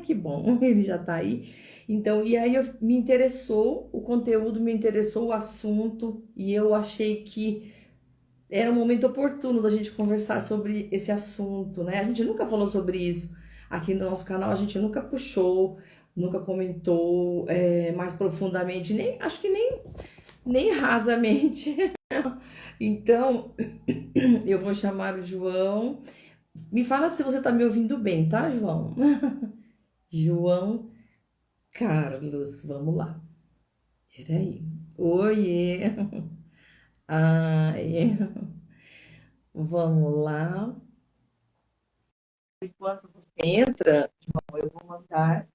Que bom, ele já tá aí. Então, e aí me interessou o conteúdo, me interessou o assunto, e eu achei que era um momento oportuno da gente conversar sobre esse assunto, né? A gente nunca falou sobre isso aqui no nosso canal, a gente nunca puxou, nunca comentou mais profundamente, nem acho que nem rasamente. Então, eu vou chamar o João. Me fala se você tá me ouvindo bem, tá, João? João Carlos, vamos lá. Peraí. Oiê. Ai, vamos lá. Enquanto você entra, João, eu vou mandar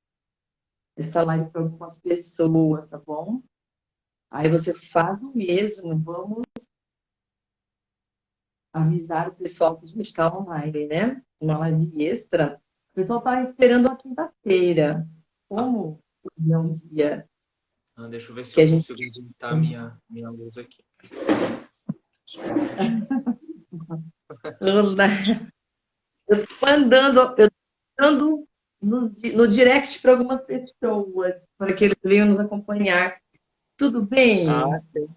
essa live para algumas pessoas, tá bom? Aí você faz o mesmo, vamos avisar o pessoal que a gente está online, né? Uma live extra. O pessoal está esperando a quinta-feira. Ah, Como hoje é um dia deixa eu ver se que eu a gente. consigo editar minha luz aqui. Só um minutinho. Eu tô mandando no direct para algumas pessoas, para que eles venham nos acompanhar. Tudo Ah, bem?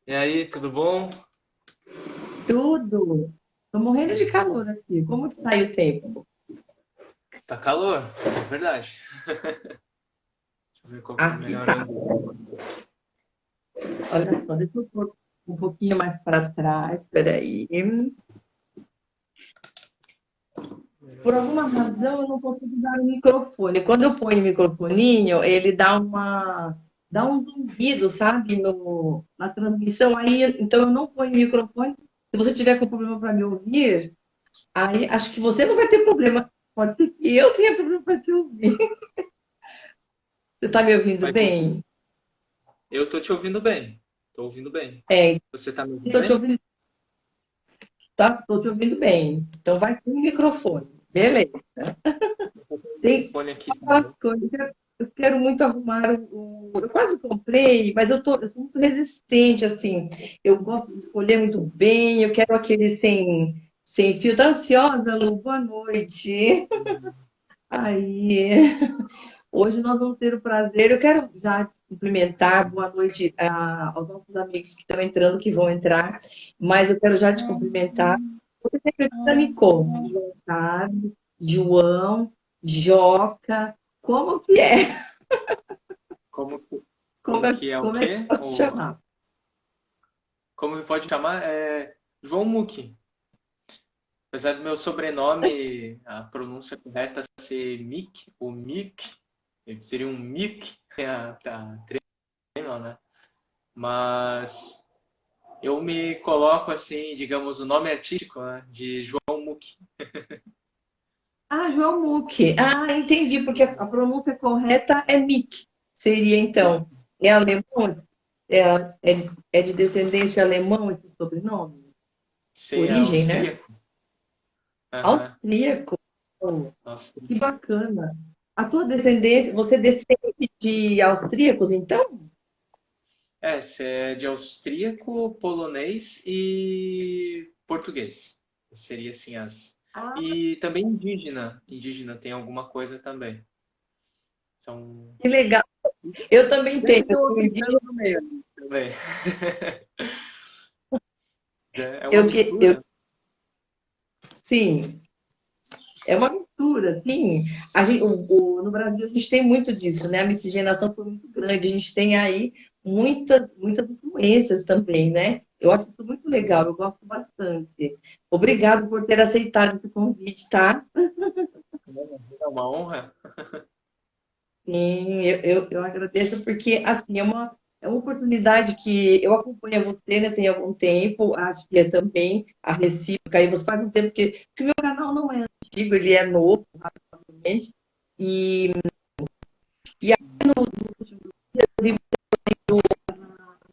e aí, tudo bom? Tudo. Tô morrendo de calor aqui. Como que tá aí o tempo? Tá calor, isso é verdade. Deixa eu ver qual que é o Aqui melhor tá. ângulo. Olha só, deixa eu pôr um pouquinho mais para trás. Peraí. Por alguma razão, eu não consigo usar o microfone. Quando eu ponho o microfoninho, ele dá um zumbido, sabe, na transmissão. Aí, então, eu não ponho o microfone. Se você tiver com problema para me ouvir, aí acho que você não vai ter problema. Pode ser que eu tenha problema para te ouvir. Você está me ouvindo Mas bem? eu tô te ouvindo bem. Tô ouvindo bem. É, Você tá me ouvindo estou te bem? ouvindo, tá? Estou te ouvindo bem. Então, vai com o microfone. Beleza. Eu tô com o Tem microfone aqui aquelas também. coisas. Eu quero muito arrumar eu quase comprei, mas eu sou muito resistente, assim. Eu gosto de escolher muito bem, eu quero aquele sem fio. Tá ansiosa, Lu? Boa noite. Aí, hoje nós vamos ter o prazer. Eu quero já cumprimentar, boa noite aos nossos amigos que estão entrando, que vão entrar, mas eu quero já te cumprimentar. Você sempre está me como? João Carlos, João, Joca, como que é? Como, como que é o Como é que quê? eu posso te chamar? Como me pode chamar? É João Muki. Apesar do meu sobrenome, a pronúncia correta ser Mick, ou Mick, ele seria um Mick, a treino, né? Mas eu me coloco assim, digamos, o nome artístico, né, de João Muck. Ah, João Muque. Ah, entendi, porque a pronúncia correta é Mick. Seria então. É alemão? É, é de descendência alemão esse sobrenome? Sim, é Origem, né? austríaco. Aham, Austríaco. Oh, que austríaco. bacana. A tua descendência, você descende de austríacos, então? É, você é de austríaco, polonês e português. Seria assim as. Ah, E também indígena. Indígena tem alguma coisa também. São. que legal. Eu também tenho. Sempre tem Eu um sou indígena. africano no meio também. É uma Eu, mistura. sim, é uma mistura, sim. No Brasil a gente tem muito disso, né? A miscigenação foi muito grande. A gente tem aí muitas influências também, né? Eu acho isso muito legal, eu gosto bastante. Obrigado por ter aceitado esse convite, tá? É uma honra. Sim, eu agradeço porque, assim, é uma oportunidade que eu acompanho você, né, tem algum tempo, acho que é também a recíproca, aí você faz um tempo que o meu canal não é antigo, ele é novo, realmente, e, e aí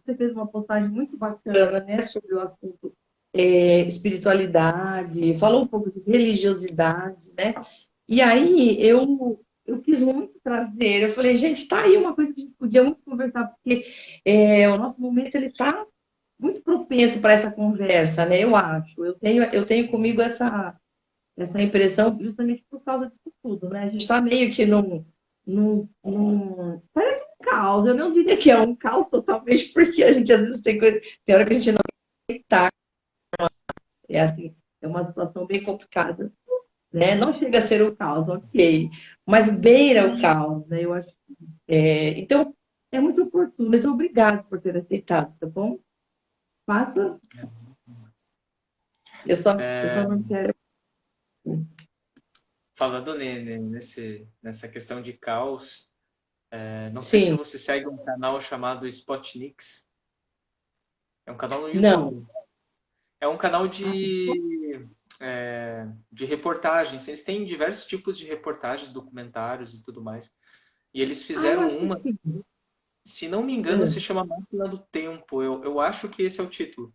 você fez uma postagem muito bacana, né, sobre o assunto espiritualidade, falou um pouco de religiosidade, né, e aí eu quis muito trazer, eu falei, gente, tá aí uma coisa que a gente podia muito conversar, porque o nosso momento ele tá muito propenso para essa conversa, né? Eu acho. Eu tenho comigo essa impressão justamente por causa disso tudo, né? A gente está meio que parece um caos. Eu não diria que é um caos totalmente, porque a gente às vezes tem coisa, tem hora que a gente não está. É assim, é uma situação bem complicada, né? Não chega a ser o caos, ok, mas beira o caos, né? Eu acho. Então, é muito oportuno. Mas obrigado por ter aceitado, tá bom? Faça. Eu só não quero. Falando nessa questão de caos, não sei se Sim, você segue um canal chamado Spotnix. É um canal no não. YouTube. É um canal de reportagens. Eles têm diversos tipos de reportagens, documentários e tudo mais. E eles Eu fizeram acho que uma, sim. se não me engano, se chama Máquina do Tempo. Eu acho que esse é o título.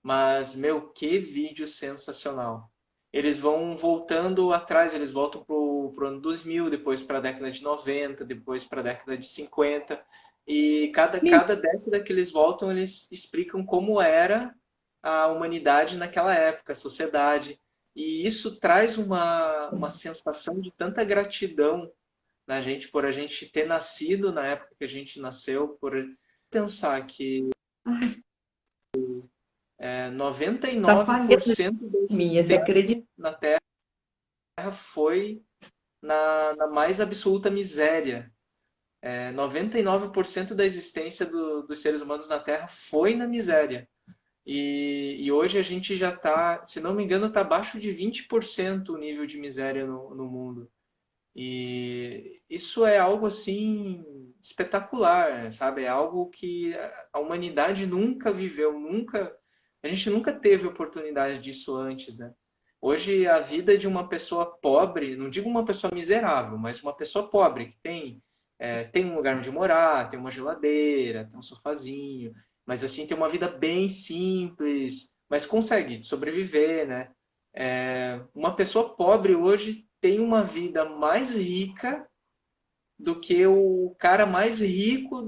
Mas, meu, que vídeo sensacional. Eles vão voltando atrás, eles voltam pro ano 2000, depois para a década de 90, depois para a década de 50. E cada década que eles voltam, eles explicam como era a humanidade naquela época, a sociedade. E isso traz uma sensação de tanta gratidão na gente, por a gente ter nascido na época que a gente nasceu, por pensar que Ai, tá falhando 99% do em mim, você tempo acredita? na Terra foi na mais absoluta miséria. 99% da existência dos seres humanos na Terra foi na miséria. E hoje a gente já está, se não me engano, está abaixo de 20% o nível de miséria no mundo. E isso é algo assim espetacular, sabe? É algo que a humanidade nunca viveu, nunca, a gente nunca teve oportunidade disso antes, né? Hoje a vida de uma pessoa pobre, não digo uma pessoa miserável, mas uma pessoa pobre que tem um lugar onde morar, tem uma geladeira, tem um sofazinho, mas assim tem uma vida bem simples, mas consegue sobreviver, né? Uma pessoa pobre hoje tem uma vida mais rica do que o cara mais rico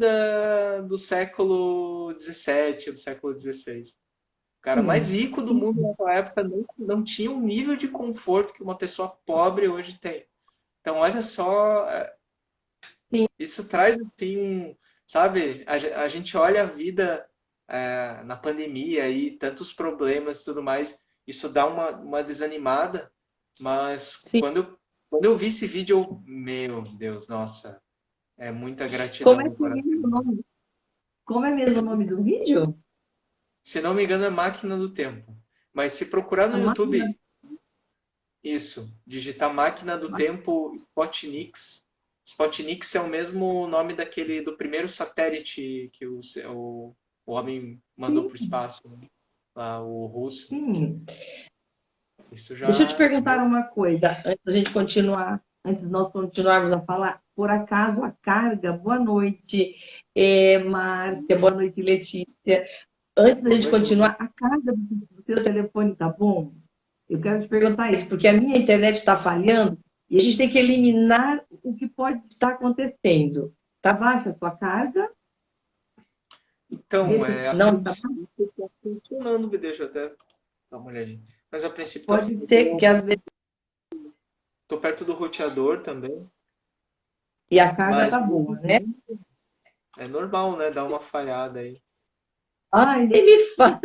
do século XVII, do século XVI. O cara mais Sim, rico do sim, mundo naquela época não tinha um nível de conforto que uma pessoa pobre hoje tem. Então, olha só, sim. isso traz assim, sabe? A gente olha a vida na pandemia e tantos problemas e tudo mais, isso dá uma desanimada, mas Sim. quando eu vi esse vídeo, meu Deus, nossa, é muita Como gratidão é no que é mesmo coração. o nome? Como é mesmo o nome do vídeo? Se não me engano, é Máquina do Tempo. Mas se procurar A no máquina. YouTube, isso, digitar Máquina do Tempo Spotnix. Spotnix é o mesmo nome do primeiro satélite que o homem mandou para o Sim, espaço, né? Lá, o russo. sim. Isso Deixa eu te já, perguntar meu, uma coisa, antes da gente continuar, antes de nós continuarmos a falar. Por acaso a carga, boa noite, Márcia, boa noite, Letícia. Antes da boa gente noite, continuar, a carga do seu telefone tá bom? Eu quero te perguntar isso, porque a minha internet está falhando e a gente tem que eliminar o que pode estar acontecendo. Está baixa a sua carga? Vê então, se a não está. princípio está funcionando, deixa eu até dar uma olhadinha. Mas a princípio tá, Pode ser, porque às vezes. tô perto do roteador também, E a carga mas tá boa, né? é normal, né? Dar uma falhada aí. Ai, nem me fala.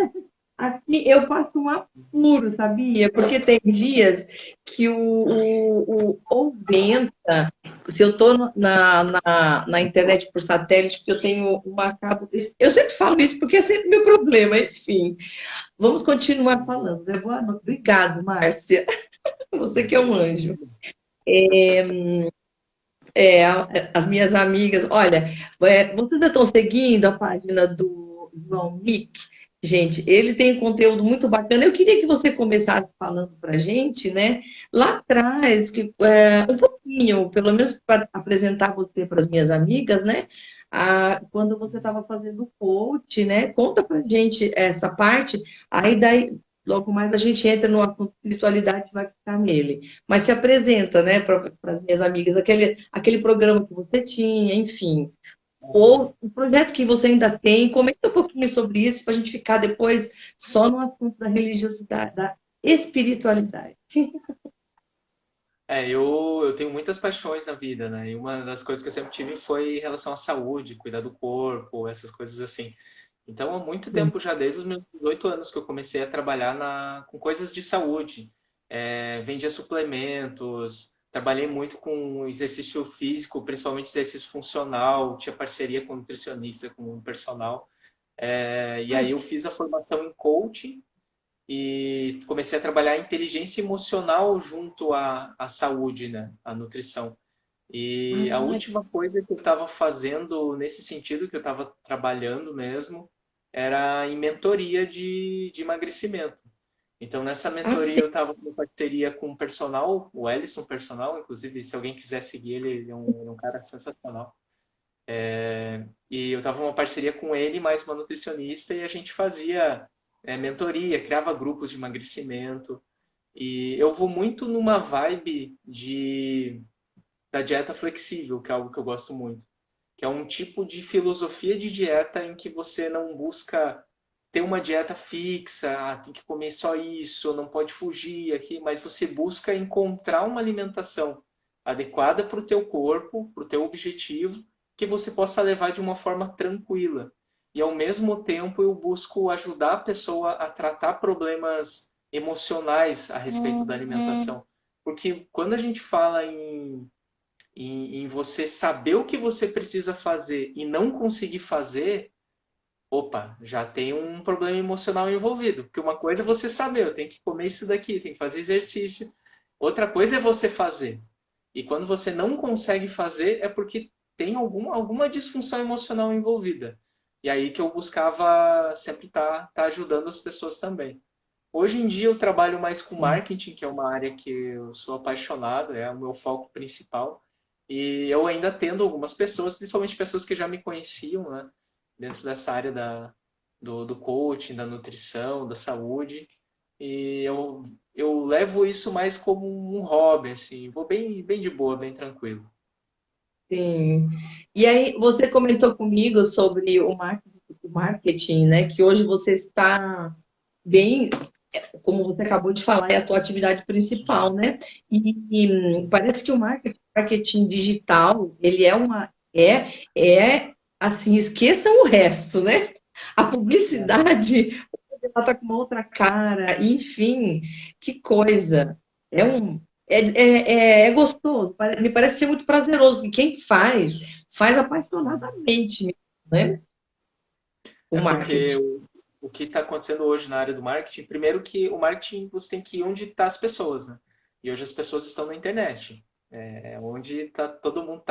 Aqui eu passo um apuro, sabia? Porque tem dias que ou venta, se eu estou na internet por satélite, porque eu tenho uma cabo. Eu sempre falo isso porque é sempre meu problema, enfim. Vamos continuar falando, né? Boa noite. Obrigado, Márcia. Você que é um anjo. As minhas amigas, olha, vocês já estão seguindo a página do João Mick? Gente, ele tem um conteúdo muito bacana. Eu queria que você começasse falando para a gente, né? Lá atrás, um pouquinho, pelo menos para apresentar você para as minhas amigas, né? Quando você estava fazendo coach, né? Conta para a gente essa parte. Aí daí, logo mais a gente entra no assunto espiritualidade e vai ficar nele. Mas se apresenta, né, para as minhas amigas, aquele programa que você tinha, enfim. Ou o projeto que você ainda tem, comenta um pouquinho sobre isso para a gente ficar depois só no assunto da religiosidade, da espiritualidade. Eu tenho muitas paixões na vida, né? E uma das coisas que eu sempre tive foi em relação à saúde, cuidar do corpo, essas coisas assim. Então, há muito Sim. tempo já, desde os meus 18 anos, que eu comecei a trabalhar com coisas de saúde. Vendia suplementos, trabalhei muito com exercício físico, principalmente exercício funcional, tinha parceria com nutricionista, com um personal. E Ai, aí eu fiz a formação em coaching e comecei a trabalhar inteligência emocional junto à saúde, né? À nutrição. E a ai, última coisa que eu estava fazendo nesse sentido, que eu estava trabalhando mesmo, era em mentoria de emagrecimento. Então, nessa mentoria, ai, eu estava com parceria com um personal, o Ellison Personal, inclusive, se alguém quiser seguir ele, ele é um cara sensacional. E eu estava uma parceria com ele, mais uma nutricionista, e a gente fazia mentoria, criava grupos de emagrecimento. E eu vou muito numa vibe da dieta flexível, que é algo que eu gosto muito. Que é um tipo de filosofia de dieta em que você não busca ter uma dieta fixa, tem que comer só isso, não pode fugir aqui, mas você busca encontrar uma alimentação adequada para o teu corpo, para o teu objetivo, que você possa levar de uma forma tranquila. E ao mesmo tempo eu busco ajudar a pessoa a tratar problemas emocionais a respeito da alimentação. Porque quando a gente fala em você saber o que você precisa fazer e não conseguir fazer, opa, já tem um problema emocional envolvido. Porque uma coisa é você saber, eu tenho que comer isso daqui, tenho que fazer exercício. Outra coisa é você fazer. E quando você não consegue fazer, é porque tem alguma disfunção emocional envolvida. E aí que eu buscava sempre estar ajudando as pessoas também. Hoje em dia eu trabalho mais com sim. marketing, que é uma área que eu sou apaixonado, é o meu foco principal. E eu ainda atendo algumas pessoas, principalmente pessoas que já me conheciam, né? Dentro dessa área do coaching, da nutrição, da saúde. E eu levo isso mais como um hobby, assim. Vou bem de boa, bem tranquilo. Sim. E aí, você comentou comigo sobre o marketing, né? Que hoje você está bem, como você acabou de falar, é a tua atividade principal, né? E parece que o marketing digital, ele é assim, esqueçam o resto, né? A publicidade, ela tá com uma outra cara, enfim, que coisa. É um, é gostoso, me parece ser muito prazeroso, porque quem faz apaixonadamente, né? O É porque marketing. o que está acontecendo hoje na área do marketing, primeiro que o marketing você tem que ir onde estão as pessoas, né? E hoje as pessoas estão na internet. Onde todo mundo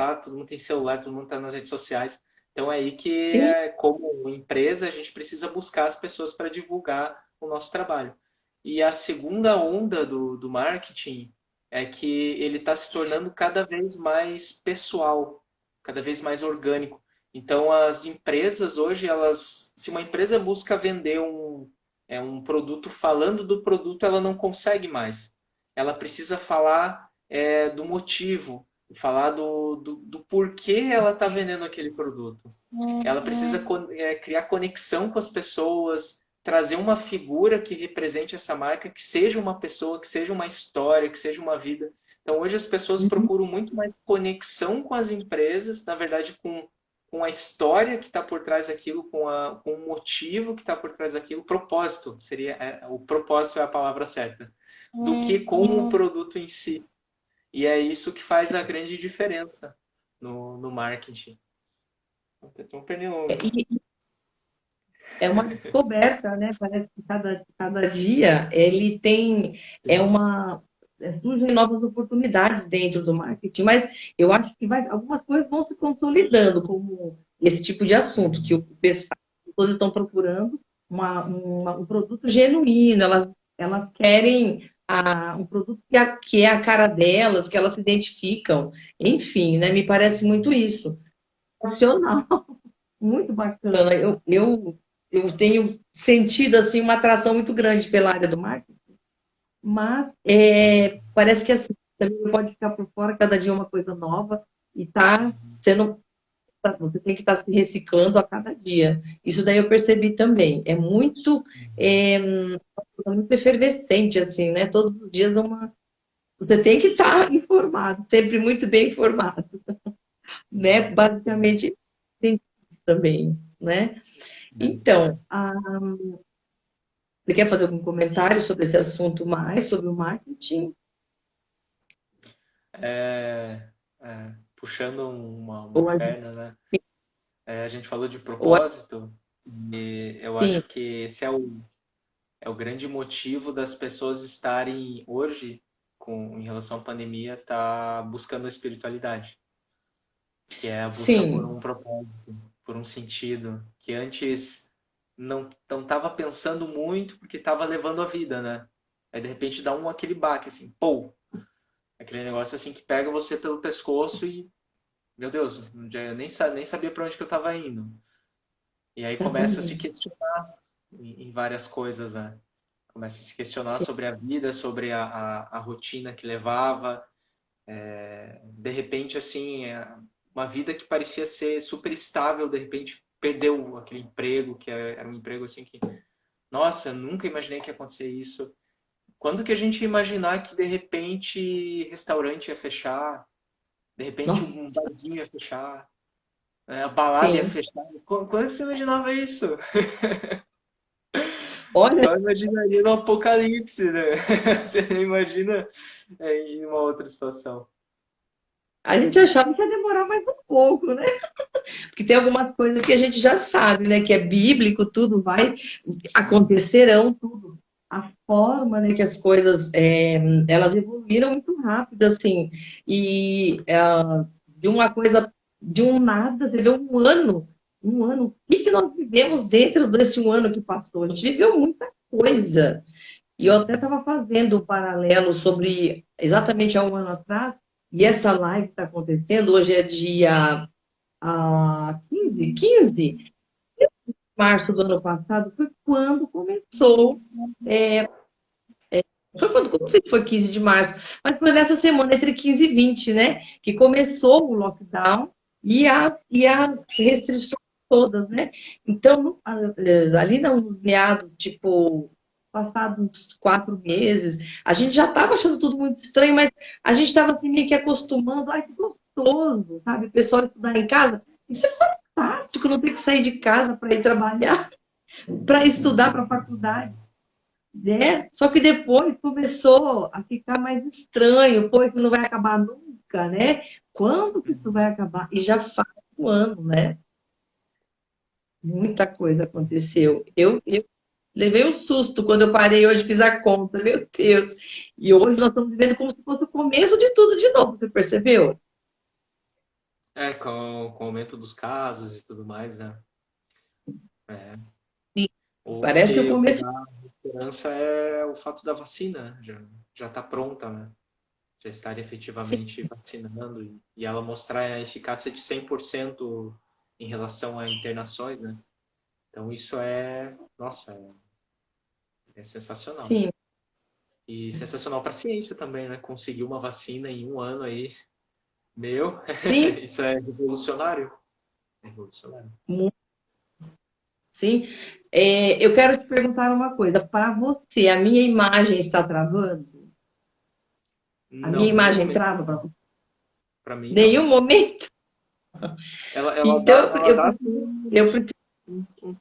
tem celular, todo mundo está nas redes sociais. Então é aí que, Sim. como empresa, a gente precisa buscar as pessoas para divulgar o nosso trabalho. E a segunda onda do marketing é que ele está se tornando cada vez mais pessoal, cada vez mais orgânico. Então, as empresas hoje, se uma empresa busca vender um produto falando do produto, ela não consegue mais. Ela precisa falar do motivo, falar do porquê ela está vendendo aquele produto. Ela precisa criar conexão com as pessoas, trazer uma figura que represente essa marca, que seja uma pessoa, que seja uma história, que seja uma vida. Então, hoje as pessoas procuram muito mais conexão com as empresas, na verdade, com a história que está por trás daquilo, com o motivo que está por trás daquilo, propósito seria o propósito é a palavra certa, do que com o produto em si. E é isso que faz a grande diferença no marketing. Tem um pernilongo. É uma descoberta, né? Parece que cada dia ele tem surgem novas oportunidades dentro do marketing, mas eu acho que algumas coisas vão se consolidando, como esse tipo de assunto, que o pessoal todos estão procurando um produto genuíno, elas querem um produto que é a cara delas, que elas se identificam, enfim, né? Me parece muito isso. Funcional. Muito bacana. Eu tenho sentido assim uma atração muito grande pela área do marketing, mas parece que assim, também não pode ficar por fora, cada dia é uma coisa nova e sendo, você tem que estar se reciclando a cada dia. Isso daí eu percebi também. É muito efervescente, assim, né? Todos os dias Você tem que estar informado, sempre muito bem informado, né? É, Basicamente, tem isso também, né? Então, você quer fazer algum comentário sobre esse assunto mais, sobre o marketing? é, puxando uma Ou a gente perna, né? A gente falou de ou propósito e eu assim, acho que esse é o grande motivo das pessoas estarem hoje, em relação à pandemia, tá buscando a espiritualidade, que é a busca por sim, um propósito, por um sentido, que antes não estava pensando muito porque estava levando a vida, né? Aí de repente dá aquele baque assim, pô, aquele negócio assim que pega você pelo pescoço e, meu Deus, eu nem sabia para onde que eu estava indo. E aí começa a se exatamente. questionar em várias coisas, né? Começa a se questionar sobre a vida, sobre a rotina que levava. De repente, assim, uma vida que parecia ser super estável, de repente perdeu aquele emprego, que era um emprego assim que, nossa, eu nunca imaginei que ia acontecer isso. Quando que a gente ia imaginar que de repente restaurante ia fechar, de repente Nossa, um barzinho ia fechar, né? A balada ia sim. fechar? Quando que você imaginava isso? Olha, Só imaginaria no apocalipse, né? Você não imagina em uma outra situação. a gente achava que ia demorar mais um pouco, né? Porque tem algumas coisas que a gente já sabe, né? Que é bíblico, tudo vai, acontecerão, tudo. A forma, né, que as coisas, elas evoluíram muito rápido, assim. E de uma coisa, de um nada, você vê um ano. O que que nós vivemos dentro desse um ano que passou? A gente viveu muita coisa. E eu até estava fazendo um paralelo sobre exatamente há um ano atrás, e essa live está acontecendo, hoje é dia 15 de março do ano passado, foi quando começou, foi quando, não sei se foi 15 de março, mas foi nessa semana, entre 15 e 20, né, que começou o lockdown e as restrições todas, né? Então, ali nos meados, tipo, passados uns 4 meses, a gente já estava achando tudo muito estranho, mas a gente estava assim, meio que acostumando, ai, que gostoso, sabe? O pessoal estudar em casa, isso é fantástico, não ter que sair de casa para ir trabalhar, para estudar para a faculdade, né? Só que depois começou a ficar mais estranho, pô, isso não vai acabar nunca, né? Quando que isso vai acabar? E já faz um ano, né? Muita coisa aconteceu. Eu levei um susto quando eu parei hoje, fiz a conta, meu Deus. E hoje nós estamos vivendo como se fosse o começo de tudo de novo, você percebeu? Com o aumento dos casos e tudo mais, né? É. Sim, parece o O que começo. dá esperança é o fato da vacina, né? Já está pronta, né? Já estar efetivamente vacinando e ela mostrar a eficácia de 100% em relação a internações, né? Então isso nossa, é sensacional. Sim, E sensacional para a ciência também, né? Conseguir uma vacina em um ano aí, meu, sim, isso é revolucionário. É revolucionário. sim. Eu quero te perguntar uma coisa. Para você, a minha imagem está travando? A minha Não, nenhum imagem momento. trava para você? Para mim, não. Nenhum momento? Ela dá, Então, ela eu dá preciso, eu uns, preciso,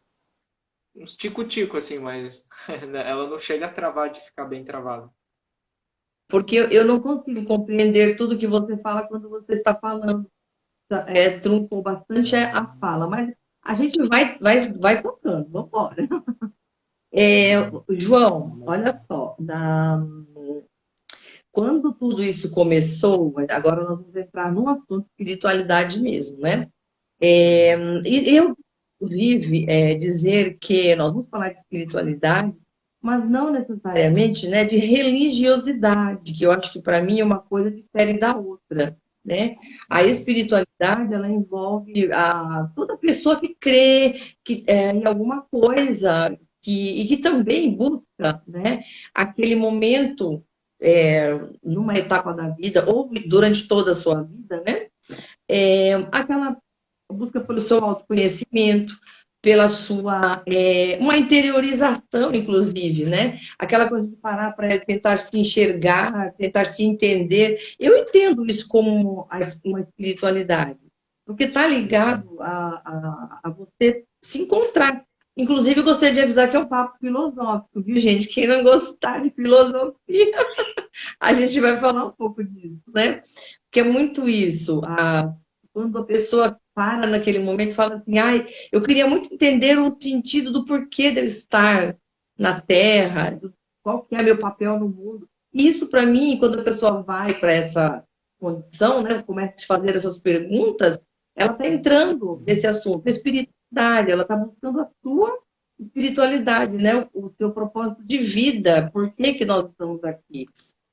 uns tico-tico, assim, mas ela não chega a travar de ficar bem travada. porque eu não consigo compreender tudo que você fala quando você está falando. Truncou bastante a fala, mas a gente vai tocando, vamos embora. João, olha só, quando tudo isso começou, agora nós vamos entrar num assunto espiritualidade mesmo, né? Uhum. E eu, inclusive, dizer que nós vamos falar de espiritualidade, mas não necessariamente, né, de religiosidade, que eu acho que para mim é uma coisa diferente da outra, né? A Uhum. espiritualidade, ela envolve toda pessoa que crê em alguma coisa e que também busca, né, aquele momento, numa etapa da vida ou durante toda a sua vida, né? Aquela busca pelo seu autoconhecimento, pela sua uma interiorização, inclusive, né? Aquela coisa de parar para tentar se enxergar, tentar se entender. Eu entendo isso como uma espiritualidade, porque está ligado a você se encontrar. Inclusive, eu gostaria de avisar que é um papo filosófico, viu, gente? Quem não gostar de filosofia, a gente vai falar um pouco disso, né? Porque é muito isso. Quando a pessoa para naquele momento e fala assim, ai, eu queria muito entender o sentido do porquê de eu estar na Terra, qual que é meu papel no mundo. Isso, para mim, quando a pessoa vai para essa condição, né, começa a fazer essas perguntas, ela está entrando nesse assunto, a espiritualidade, ela está buscando a sua espiritualidade, né, o seu propósito de vida, por que que nós estamos aqui,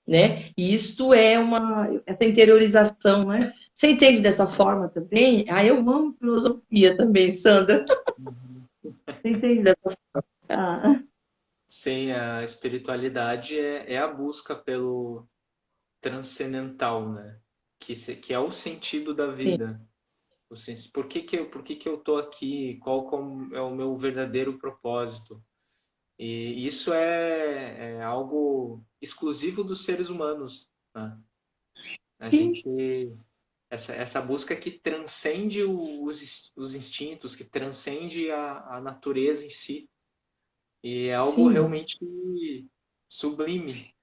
né? E isto é essa interiorização, né? Você entende dessa forma também? Ah, eu amo filosofia também, Sandra. Você entende dessa forma? Ah, Sim, a espiritualidade é a busca pelo transcendental, né? Que é o sentido da sim, vida. Por que que eu tô aqui? É o meu verdadeiro propósito? E isso é algo exclusivo dos seres humanos, né? A sim, gente essa busca que transcende os instintos, que transcende a natureza em si, e é algo sim, realmente sublime.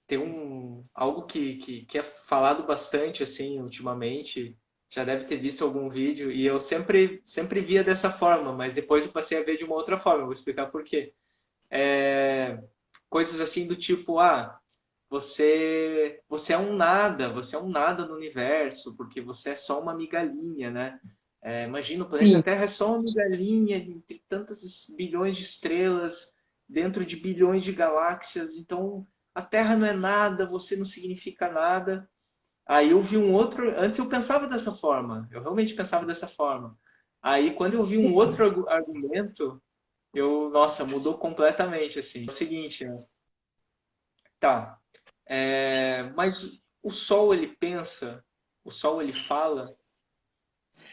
Tem algo que é falado bastante assim ultimamente, já deve ter visto algum vídeo, e eu sempre via dessa forma, mas depois eu passei a ver de uma outra forma, eu vou explicar por quê. Coisas assim do tipo, você é um nada no universo, porque você é só uma migalhinha, né? Imagina, o planeta sim, Terra é só uma migalhinha entre tantas bilhões de estrelas, dentro de bilhões de galáxias, então a Terra não é nada, você não significa nada. Aí eu vi um outro, antes eu pensava dessa forma, eu realmente pensava dessa forma. Aí quando eu vi um outro argumento, nossa, mudou completamente, assim. É o seguinte, né? Tá. Mas o Sol ele pensa, o Sol ele fala,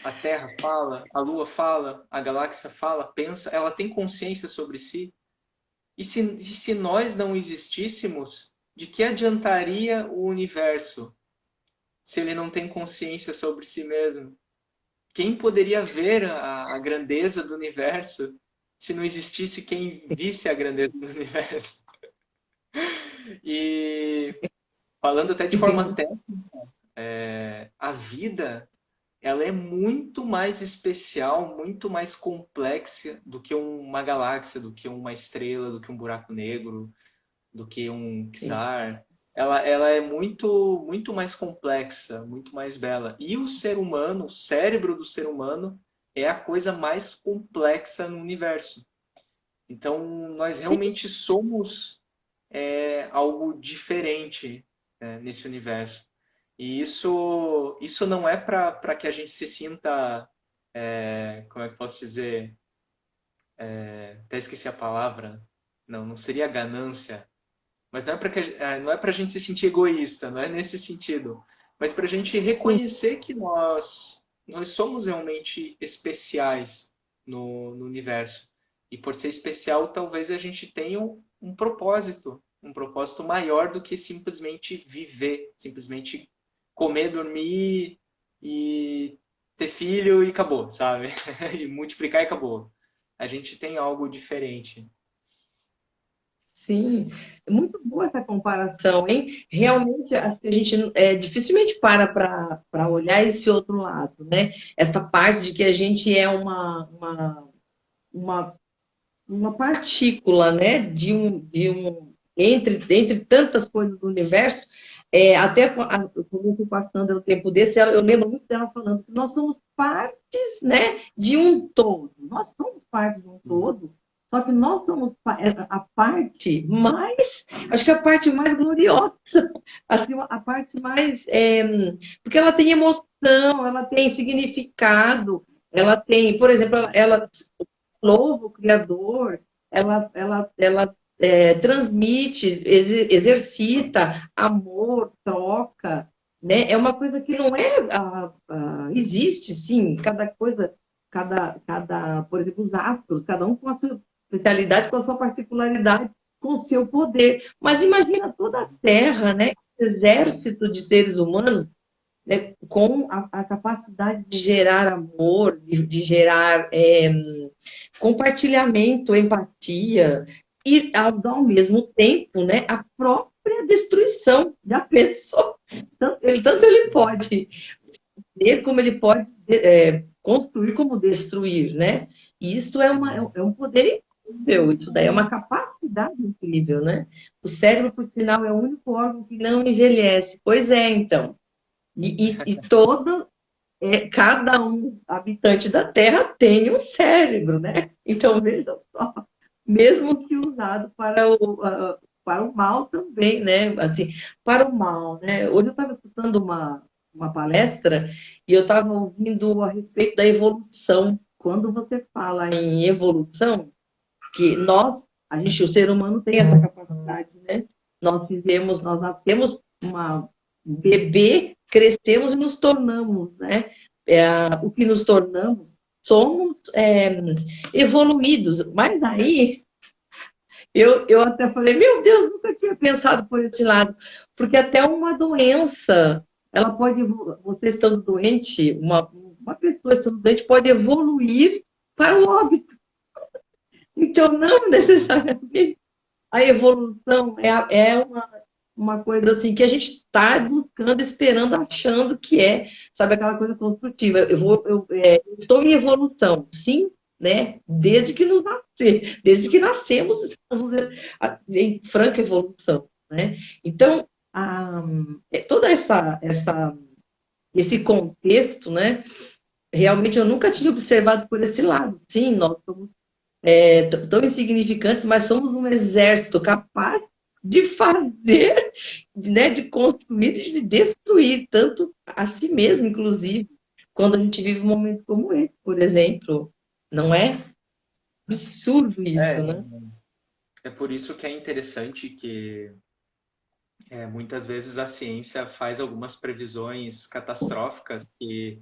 a Terra fala, a Lua fala, a galáxia fala, pensa, ela tem consciência sobre si. E se nós não existíssemos, de que adiantaria o universo se ele não tem consciência sobre si mesmo? Quem poderia ver a grandeza do universo se não existisse quem visse a grandeza do universo? E falando até de forma entendi. técnica, a vida ela é muito mais especial, muito mais complexa do que uma galáxia, do que uma estrela, do que um buraco negro, do que um Sim, quasar. Ela é muito mais complexa, muito mais bela. E o ser humano, o cérebro do ser humano, é a coisa mais complexa no universo. Então, nós realmente somos algo diferente, nesse universo. E isso não é para que a gente se sinta, como é que eu posso dizer? Até esqueci a palavra. Não, não seria ganância. Mas não é para a gente se sentir egoísta, não é nesse sentido. Mas para a gente sim, reconhecer que nós somos realmente especiais no universo. E por ser especial, talvez a gente tenha um propósito maior do que simplesmente viver, simplesmente comer, dormir e ter filho e acabou, sabe? E multiplicar e acabou. A gente tem algo diferente. sim. É muito boa essa comparação, hein? Realmente, acho que a gente dificilmente para olhar esse outro lado, né? Essa parte de que a gente é uma uma partícula, né, entre tantas coisas do universo, até quando eu fui passando o tempo desse, eu lembro muito dela falando que nós somos partes, né, de um todo. Nós somos parte de um todo, só que nós somos a parte mais, acho que a parte mais gloriosa, assim, a parte mais, porque ela tem emoção, ela tem significado, ela tem, por exemplo, ela louva o Criador, ela transmite, exercita amor, troca, né? É uma coisa que não existe, sim, cada coisa, por exemplo, os astros, cada um com a sua especialidade, com a sua particularidade, com o seu poder. Mas imagina toda a Terra, né? Esse exército de seres humanos, né, com a capacidade de gerar amor, de gerar compartilhamento, empatia, e ao mesmo tempo, né, a própria destruição da pessoa. Tanto ele pode ver como ele pode construir como destruir, né? E isso é um poder incrível, isso daí é uma capacidade incrível, né? O cérebro, por sinal, é o único órgão que não envelhece. Pois é, então. E cada um habitante da Terra tem um cérebro, né? Então, veja só, mesmo que usado para o mal também, né? Assim, para o mal, né? Hoje eu estava escutando uma palestra e eu estava ouvindo a respeito da evolução. Quando você fala em evolução, que o ser humano tem essa capacidade, né? Nós nascemos um bebê, crescemos e nos tornamos, né? O que nos tornamos, somos evoluídos. Mas aí eu até falei, meu Deus, nunca tinha pensado por esse lado, porque até uma doença, ela pode, você estando doente, uma pessoa estando doente pode evoluir para o óbito. Então, não necessariamente a evolução uma coisa assim que a gente está buscando, esperando, achando que sabe, aquela coisa construtiva. Eu estou em evolução, sim, né? Desde que nascemos, estamos em franca evolução, né? Então, todo esse contexto, né? Realmente eu nunca tinha observado por esse lado. Sim, nós somos tão insignificantes, mas somos um exército capaz de fazer, né, de construir e de destruir, tanto a si mesmo, inclusive, quando a gente vive um momento como esse, por exemplo. Não é absurdo isso, É, né? é por isso que é interessante que muitas vezes a ciência faz algumas previsões catastróficas que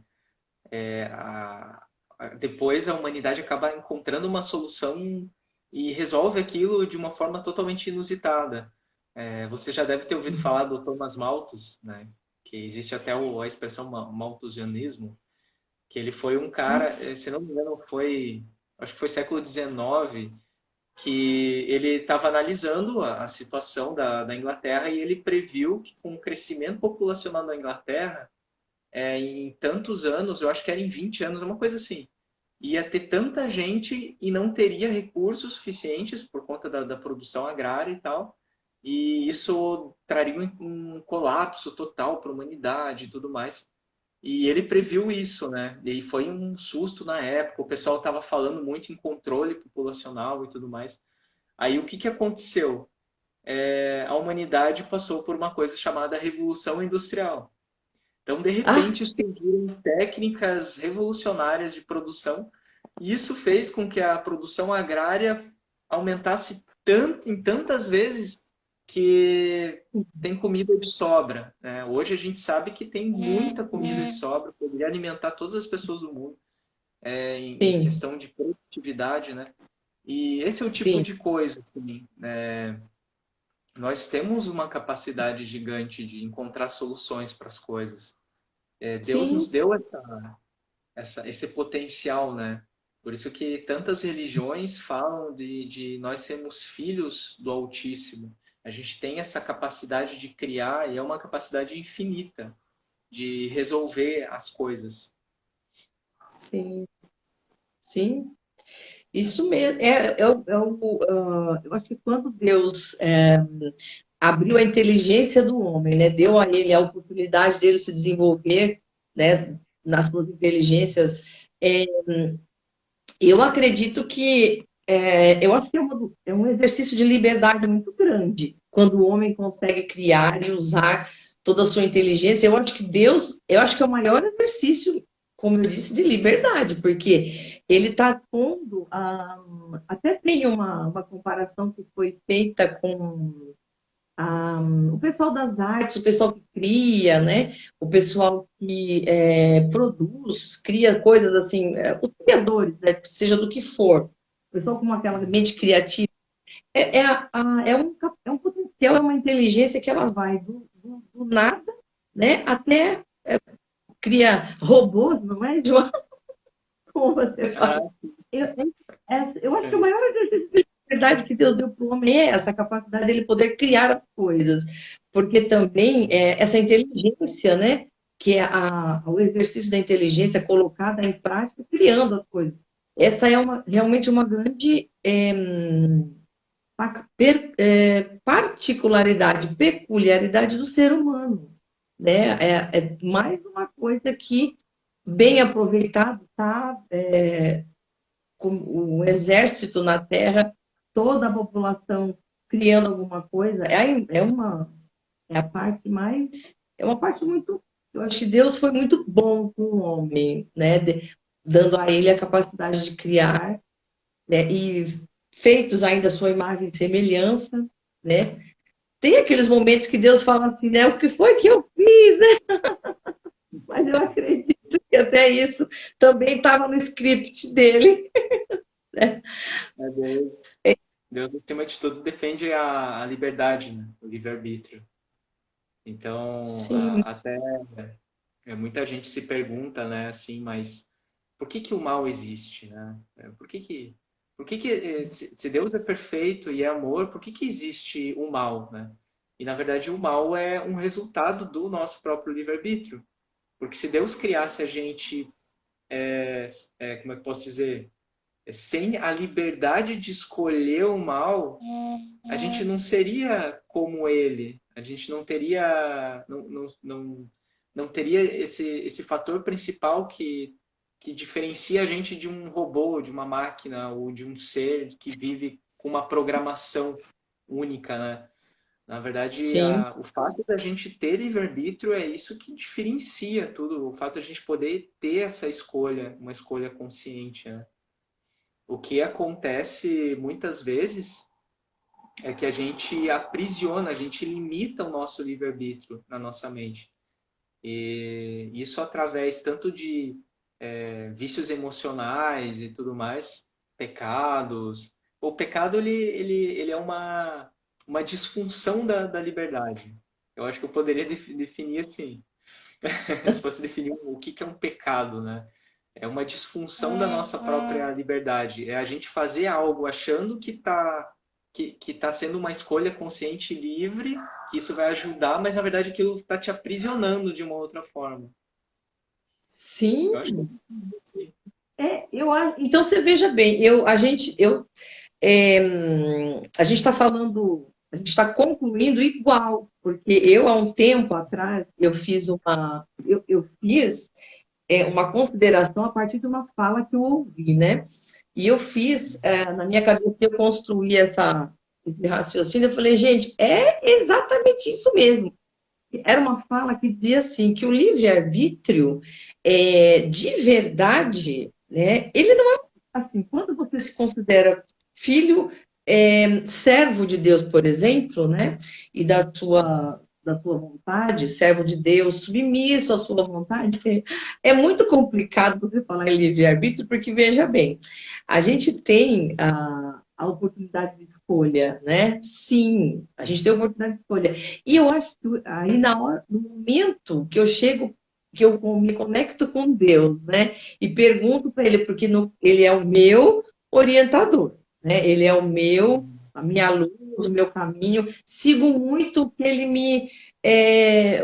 depois a humanidade acaba encontrando uma solução e resolve aquilo de uma forma totalmente inusitada. Você já deve ter ouvido falar do Thomas Malthus, né? Que existe até a expressão malthusianismo, que ele foi um cara, se não me engano, acho que foi século XIX, que ele estava analisando a situação da Inglaterra e ele previu que com o crescimento populacional da Inglaterra, em tantos anos, eu acho que era em 20 anos, uma coisa assim, ia ter tanta gente e não teria recursos suficientes por conta da produção agrária e tal, e isso traria um colapso total para a humanidade e tudo mais. E ele previu isso, né? E foi um susto na época, o pessoal estava falando muito em controle populacional e tudo mais. Aí o que, que aconteceu? A humanidade passou por uma coisa chamada Revolução Industrial. Então, de Ah, repente, surgiram técnicas revolucionárias de produção, e isso fez com que a produção agrária aumentasse em tantas vezes que tem comida de sobra, né? Hoje a gente sabe que tem muita comida de sobra, poderia alimentar todas as pessoas do mundo, em sim, questão de produtividade, né? E esse é o tipo sim, de coisa, assim, nós temos uma capacidade gigante de encontrar soluções para as coisas. Deus nos sim, deu esse potencial, né? Por isso que tantas religiões falam de nós sermos filhos do Altíssimo. A gente tem essa capacidade de criar e é uma capacidade infinita de resolver as coisas. sim, sim. Isso mesmo. Eu acho que quando Deus abriu a inteligência do homem, né? Deu a ele a oportunidade dele se desenvolver, né? Nas suas inteligências. É, eu acredito que eu acho que é um exercício de liberdade muito grande quando o homem consegue criar e usar toda a sua inteligência. Eu acho que é o maior exercício, como eu disse, de liberdade, porque ele está pondo. Até tem uma comparação que foi feita com o pessoal das artes, o pessoal que cria, né? O pessoal que produz, cria coisas assim, os criadores, né? Seja do que for, o pessoal com aquela mente criativa, é um potencial, é uma inteligência que ela vai do nada, né? Até cria robôs, não é, João? Como você Ah, fala. Eu acho que o é. maior exercício de liberdade que Deus deu para o homem é essa capacidade dele poder criar as coisas. Porque também essa inteligência, né? Que é o exercício da inteligência colocada em prática, criando as coisas. Essa é realmente uma grande particularidade, peculiaridade do ser humano. Né? É mais uma coisa que, bem aproveitado, tá? Com o exército na Terra, toda a população criando alguma coisa, é a parte mais, é uma parte muito, eu acho que Deus foi muito bom com o homem, né, dando a ele a capacidade de criar, né, e feitos ainda a sua imagem e semelhança, né, tem aqueles momentos que Deus fala assim, né, o que foi que eu fiz, né, mas eu acredito que até isso também estava no script dele, né. É Deus, Deus, acima de tudo, defende a liberdade, né? O livre-arbítrio. Então, Sim, até muita gente se pergunta, né, assim, mas por que que o mal existe, né? Se Deus é perfeito e é amor, por que que existe o mal, né? E na verdade o mal é um resultado do nosso próprio livre-arbítrio. Porque se Deus criasse a gente, como é que eu posso dizer, sem a liberdade de escolher o mal, a gente não seria como ele. A gente não teria, não teria esse fator principal que diferencia a gente de um robô, de uma máquina ou de um ser que vive com uma programação única, né? Na verdade, sim. o fato da gente ter livre-arbítrio é isso que diferencia tudo. O fato da gente poder ter essa escolha, uma escolha consciente, né? O que acontece muitas vezes é que a gente aprisiona, a gente limita o nosso livre-arbítrio na nossa mente. E isso através tanto de vícios emocionais e tudo mais, pecados. O pecado ele é uma disfunção da liberdade. Eu acho que eu poderia definir assim, se fosse definir o que é um pecado, né? É uma disfunção da nossa própria liberdade. É a gente fazer algo achando que tá sendo uma escolha consciente e livre, que isso vai ajudar, mas na verdade aquilo está te aprisionando de uma outra forma. Eu acho que Sim, sim. eu acho. Então você veja bem, é, a gente está falando, a gente está concluindo igual, porque eu há um tempo atrás eu fiz uma consideração a partir de uma fala que eu ouvi, né? E eu fiz na minha cabeça eu construí esse raciocínio. Eu falei, gente, é exatamente isso mesmo. Era uma fala que dizia assim que o livre-arbítrio de verdade, né? Ele não é assim, quando você se considera filho, servo de Deus, por exemplo, né? E da sua vontade, servo de Deus, submisso à sua vontade, é muito complicado você falar em livre-arbítrio, porque veja bem, a gente tem a oportunidade de escolha, né? Sim, a gente tem a oportunidade de escolha. E eu acho que aí no momento que eu chego, que eu me conecto com Deus, né? E pergunto para ele, porque ele é o meu orientador, né? Ele é a minha luz, o meu caminho. Sigo muito o que ele é,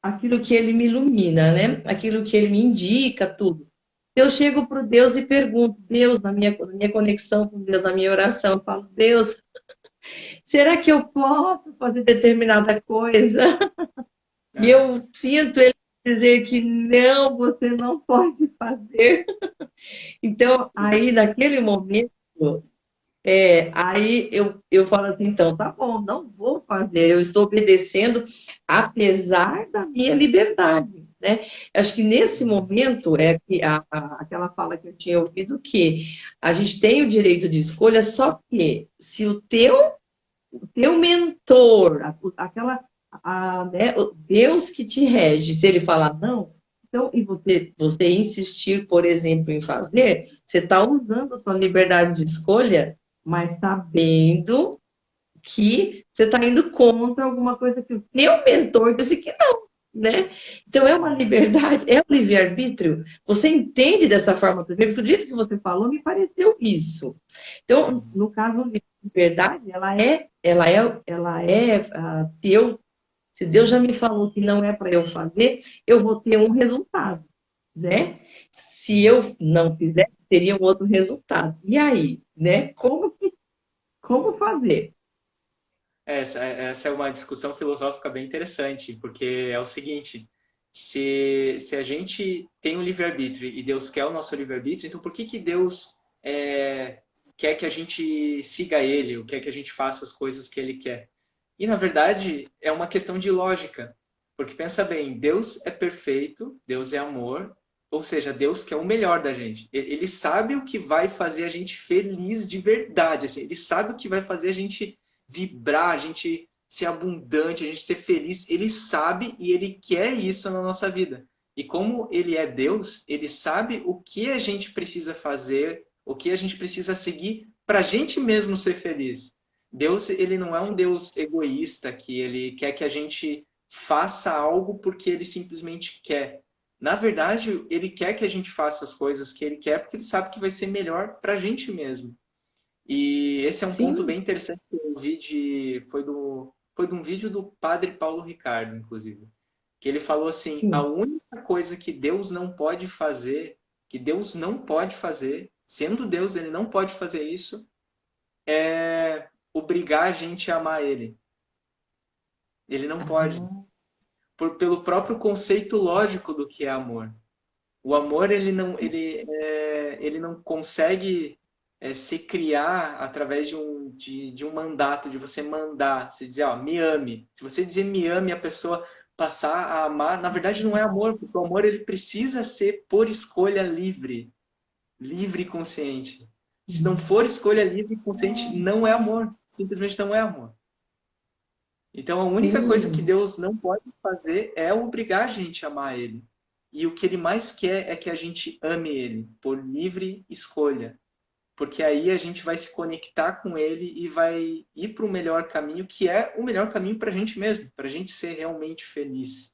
aquilo que ele me ilumina, né? Aquilo que ele me indica, tudo. Eu chego para Deus e pergunto, Deus, na minha conexão com Deus, na minha oração, eu falo, Deus, será que eu posso fazer determinada coisa? E É, eu sinto ele dizer que não, você não pode fazer. Então, aí, naquele momento, aí eu falo assim, então, tá bom, não vou fazer, eu estou obedecendo, apesar da minha liberdade, né? Acho que nesse momento é que aquela fala que eu tinha ouvido que a gente tem o direito de escolha, só que se o teu o teu mentor, né, o Deus que te rege, se ele falar não, então, e você insistir, por exemplo, em fazer, você está usando a sua liberdade de escolha, mas sabendo que você está indo contra alguma coisa que o teu mentor disse que não, né? Então é uma liberdade, é um livre-arbítrio. Você entende dessa forma também? Porque do jeito que você falou, me pareceu isso. Então, no caso, a liberdade, se Deus já me falou que não é para eu fazer, eu vou ter um resultado, né? Se eu não fizer, teria um outro resultado. E aí, né? Como fazer? Essa é uma discussão filosófica bem interessante, porque é o seguinte: se a gente tem um livre-arbítrio e Deus quer o nosso livre-arbítrio, então por que que Deus quer que a gente siga Ele, ou quer que a gente faça as coisas que Ele quer? E, na verdade, é uma questão de lógica, porque pensa bem, Deus é perfeito, Deus é amor, ou seja, Deus quer o melhor da gente. Ele sabe o que vai fazer a gente feliz de verdade, assim, ele sabe o que vai fazer a gente vibrar, a gente ser abundante, a gente ser feliz. Ele sabe e ele quer isso na nossa vida. E como ele é Deus, ele sabe o que a gente precisa fazer, o que a gente precisa seguir para a gente mesmo ser feliz. Deus, ele não é um Deus egoísta que ele quer que a gente faça algo porque ele simplesmente quer. Na verdade, ele quer que a gente faça as coisas que ele quer porque ele sabe que vai ser melhor para a gente mesmo. E esse é um ponto Sim, bem interessante que eu vi foi de um vídeo do Padre Paulo Ricardo, inclusive, que ele falou assim, a sim. única coisa que Deus não pode fazer, que Deus não pode fazer, sendo Deus, ele não pode fazer isso, é obrigar a gente a amar ele. Ele não pode, Ah, pelo próprio conceito lógico do que é amor. O amor ele não consegue se criar através de um mandato, de você mandar, você dizer, ó, me ame. Se você dizer me ame, a pessoa passar a amar, na verdade não é amor, porque o amor ele precisa ser por escolha livre, livre e consciente. Se não for escolha livre e consciente, não é amor, simplesmente não é amor. Então, a única coisa que sim, Deus não pode fazer é obrigar a gente a amar Ele. E o que Ele mais quer é que a gente ame Ele, por livre escolha. Porque aí a gente vai se conectar com Ele e vai ir para o melhor caminho, que é o melhor caminho para a gente mesmo, para a gente ser realmente feliz.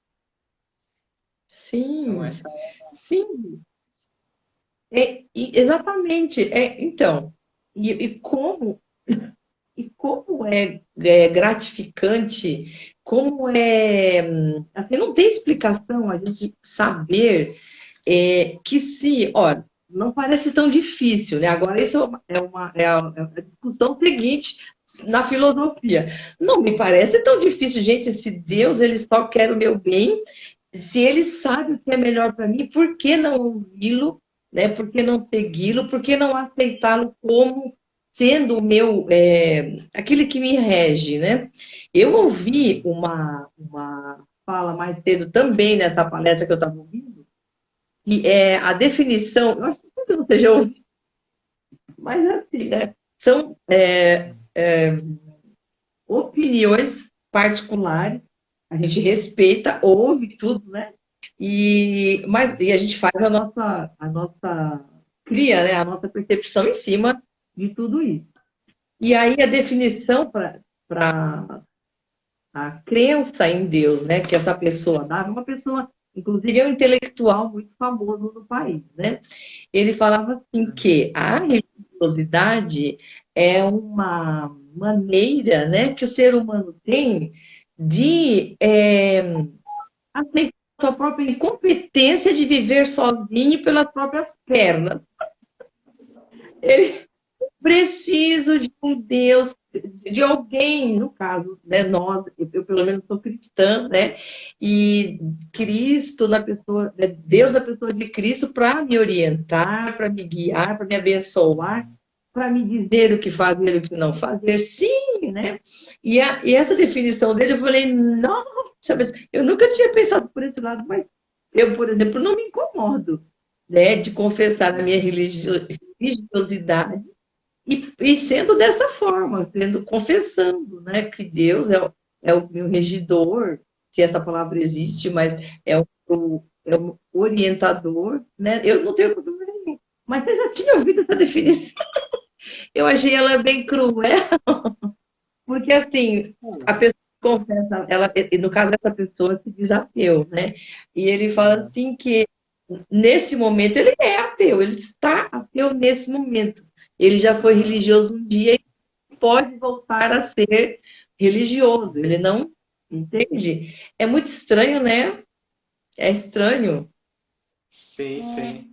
Então, sim, essa sim. Exatamente. Então, e como é gratificante, como assim, não tem explicação a gente saber que se, olha, não parece tão difícil, né? Agora, isso é a discussão seguinte na filosofia. Não me parece tão difícil, gente, se Deus ele só quer o meu bem, se ele sabe o que é melhor para mim, por que não ouvi-lo, né? Por que não segui-lo? Por que não aceitá-lo como sendo o meu, aquele que me rege, né? Eu ouvi uma fala mais cedo também nessa palestra que eu estava ouvindo, que é a definição, eu acho que você já ouviu, mas assim, né? São opiniões particulares, a gente respeita, ouve tudo, né? E a gente faz a nossa cria, né? A nossa percepção em cima de tudo isso. E aí a definição para a crença em Deus, né, que essa pessoa dava, uma pessoa, inclusive é um intelectual muito famoso no país, né? Ele falava assim que a religiosidade é uma maneira, né, que o ser humano tem de aceitar a sua própria incompetência de viver sozinho pelas próprias pernas. Ele preciso de um Deus, de alguém, no caso, né, nós, eu pelo menos sou cristã, né, e Cristo na pessoa, né, Deus na pessoa de Cristo para me orientar, para me guiar, para me abençoar, para me dizer o que fazer e o que não fazer, sim, né? E essa definição dele, eu falei, nossa, mas eu nunca tinha pensado por esse lado, mas eu, por exemplo, não me incomodo, né, de confessar a minha religiosidade E sendo dessa forma, confessando, né, que Deus é o meu regidor, se essa palavra existe, mas é o orientador, né? Eu não tenho problema nenhum. Mas você já tinha ouvido essa definição? Eu achei ela bem cruel, porque assim, a pessoa confessa, ela, e no caso essa pessoa se diz ateu, né? E ele fala Aham. assim que nesse momento ele é ateu, ele está ateu nesse momento. Ele já foi Aham. religioso um dia e pode voltar a ser religioso. Ele não entende. É muito estranho, né? É estranho. Sim, sim.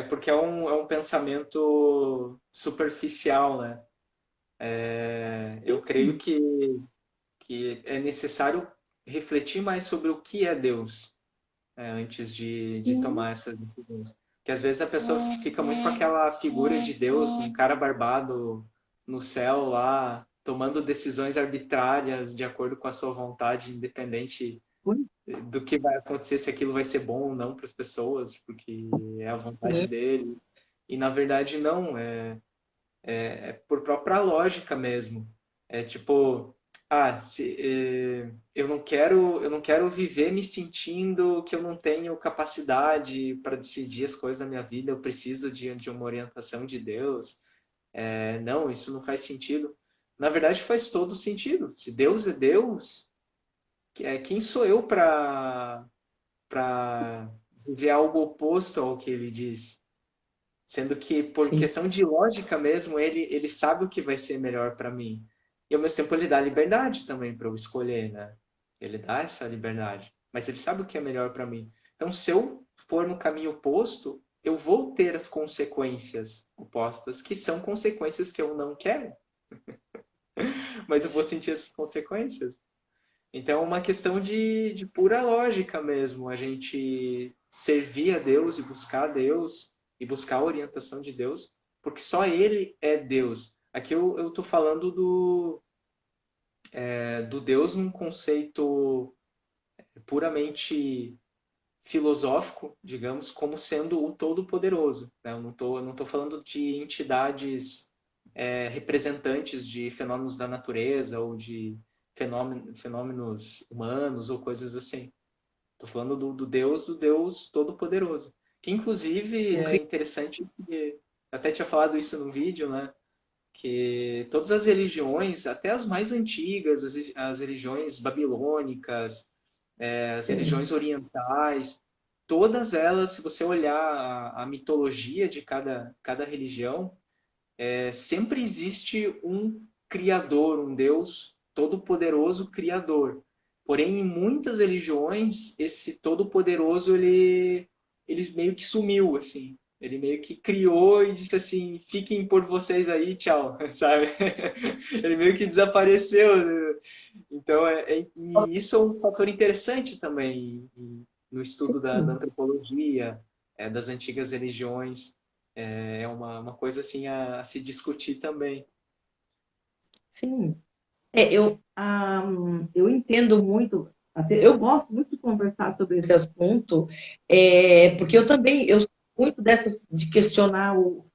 Porque é um pensamento superficial, né? Eu creio que é necessário refletir mais sobre o que é Deus, antes de Sim, tomar essas decisões. Porque às vezes a pessoa fica muito com aquela figura de Deus, um cara barbado no céu lá, tomando decisões arbitrárias de acordo com a sua vontade, independente pois do que vai acontecer, se aquilo vai ser bom ou não para as pessoas, porque é a vontade é. dele. E na verdade não, é por própria lógica mesmo. É tipo, eu não quero viver me sentindo que eu não tenho capacidade para decidir as coisas da minha vida, eu preciso de uma orientação de Deus. Não, isso não faz sentido. Na verdade, faz todo sentido. Se Deus é Deus, quem sou eu para dizer algo oposto ao que ele diz? Sendo que, por Sim. questão de lógica mesmo, ele sabe o que vai ser melhor para mim. E ao mesmo tempo ele dá liberdade também para eu escolher, né? Ele dá essa liberdade. Mas ele sabe o que é melhor para mim. Então, se eu for no caminho oposto, eu vou ter as consequências opostas, que são consequências que eu não quero, mas eu vou sentir essas consequências. Então, é uma questão de pura lógica mesmo, a gente servir a Deus e buscar a Deus e buscar a orientação de Deus, porque só Ele é Deus. Aqui eu estou falando do Deus num conceito puramente filosófico, digamos, como sendo o Todo-Poderoso, né? Eu não tô falando de entidades representantes de fenômenos da natureza ou de fenômenos humanos ou coisas assim. Estou falando do Deus Todo-Poderoso. Que inclusive Um é cri- interessante que até tinha falado isso no vídeo, né? Que todas as religiões, até as mais antigas, as religiões babilônicas, as religiões orientais, todas elas, se você olhar a mitologia de cada religião, sempre existe um criador, um Deus todo-poderoso criador. Porém, em muitas religiões, esse todo-poderoso ele meio que sumiu, assim. Ele meio que criou e disse assim: fiquem por vocês aí, tchau, sabe? Ele meio que desapareceu, né? Então, e isso é um fator interessante também no estudo da antropologia, das antigas religiões. É uma coisa assim a se discutir também. Sim. Eu entendo muito, eu gosto muito de conversar sobre esse assunto, porque eu também, eu sou muito dessas, de questionar o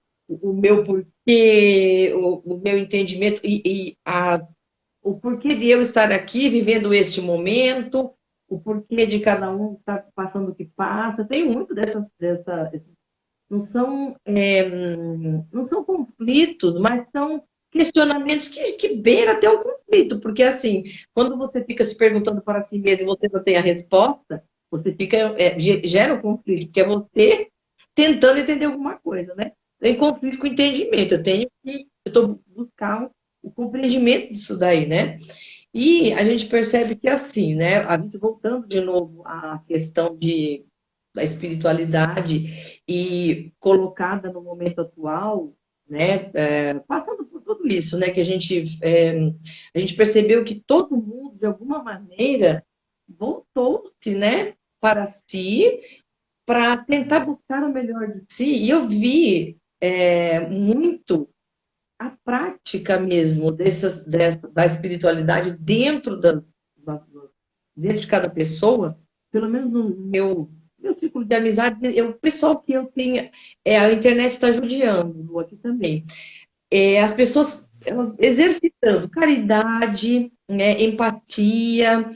meu porquê, o meu entendimento o porquê de eu estar aqui vivendo este momento, o porquê de cada um estar passando o que passa. Eu tenho muito não são, não são conflitos, mas são questionamentos que beiram até o conflito, porque assim, quando você fica se perguntando para si mesmo e você não tem a resposta, você fica, gera um conflito, porque é você tentando entender alguma coisa, né? Tem conflito com o entendimento, eu estou buscar o compreendimento disso daí, né? E a gente percebe que assim, né? A gente voltando de novo à questão da espiritualidade e colocada no momento atual, né? Passando por tudo isso, né? Que a gente percebeu que todo mundo, de alguma maneira, voltou-se, né? Para si, para tentar buscar o melhor de si. E eu vi muito a prática mesmo da espiritualidade dentro de cada pessoa, pelo menos no meu círculo de amizade, o pessoal que eu tenho, a internet está judiando aqui também. as pessoas elas exercitando caridade, né, empatia,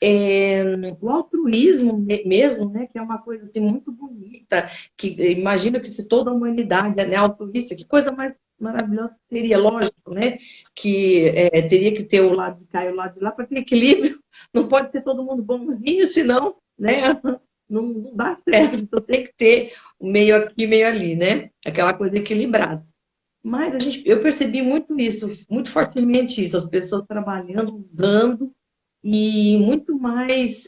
é, o altruísmo mesmo, né, que é uma coisa assim, muito bonita, que imagina que se toda a humanidade é, né, altruísta, que coisa mais maravilhosa seria, lógico, né, que teria que ter o lado de cá e o lado de lá para ter equilíbrio, não pode ser todo mundo bonzinho, senão, né, não dá certo, então tem que ter o meio aqui, meio ali, né, aquela coisa equilibrada. Mas eu percebi muito isso, muito fortemente isso, as pessoas trabalhando, usando, e muito mais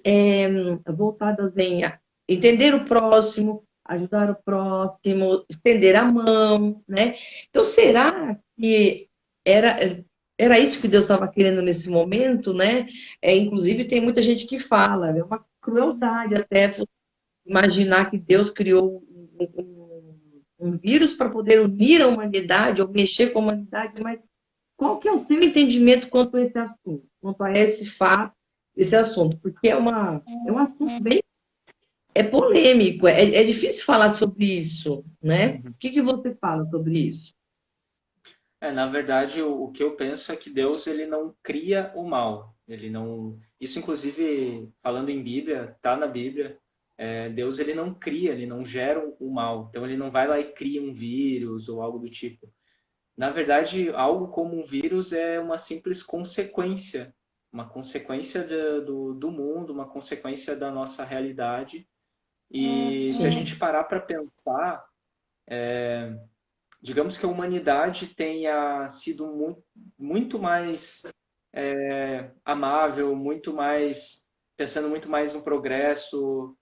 voltadas em entender o próximo, ajudar o próximo, estender a mão, né? Então, será que era, era isso que Deus estava querendo nesse momento, né? Inclusive, tem muita gente que fala, é uma crueldade até imaginar que Deus criou um vírus para poder unir a humanidade ou mexer com a humanidade, mas qual que é o seu entendimento quanto a esse assunto, quanto a esse fato, esse assunto? Porque é um assunto bem polêmico, é difícil falar sobre isso, né? O que você fala sobre isso? Na verdade, o que eu penso é que Deus ele não cria o mal. Ele não. Isso, inclusive, falando em Bíblia, tá na Bíblia. Deus ele não cria, ele não gera o mal. Então ele não vai lá e cria um vírus ou algo do tipo. Na verdade, algo como um vírus é uma simples consequência, uma consequência do mundo, uma consequência da nossa realidade. E se a Sim. gente parar para pensar, digamos que a humanidade tenha sido muito mais amável, muito mais pensando muito mais no progresso,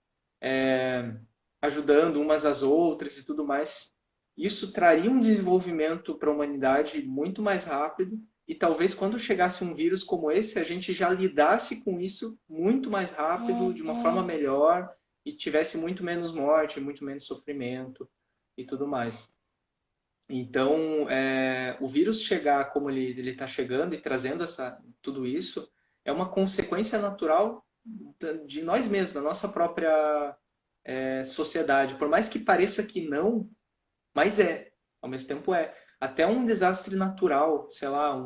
ajudando umas às outras e tudo mais. Isso traria um desenvolvimento para a humanidade muito mais rápido e talvez quando chegasse um vírus como esse, a gente já lidasse com isso muito mais rápido, de uma forma melhor e tivesse muito menos morte, muito menos sofrimento e tudo mais. Então, o vírus chegar como ele está chegando e trazendo tudo isso, é uma consequência natural de nós mesmos, da nossa própria sociedade. Por mais que pareça que não, mas ao mesmo tempo é. Até um desastre natural, sei lá,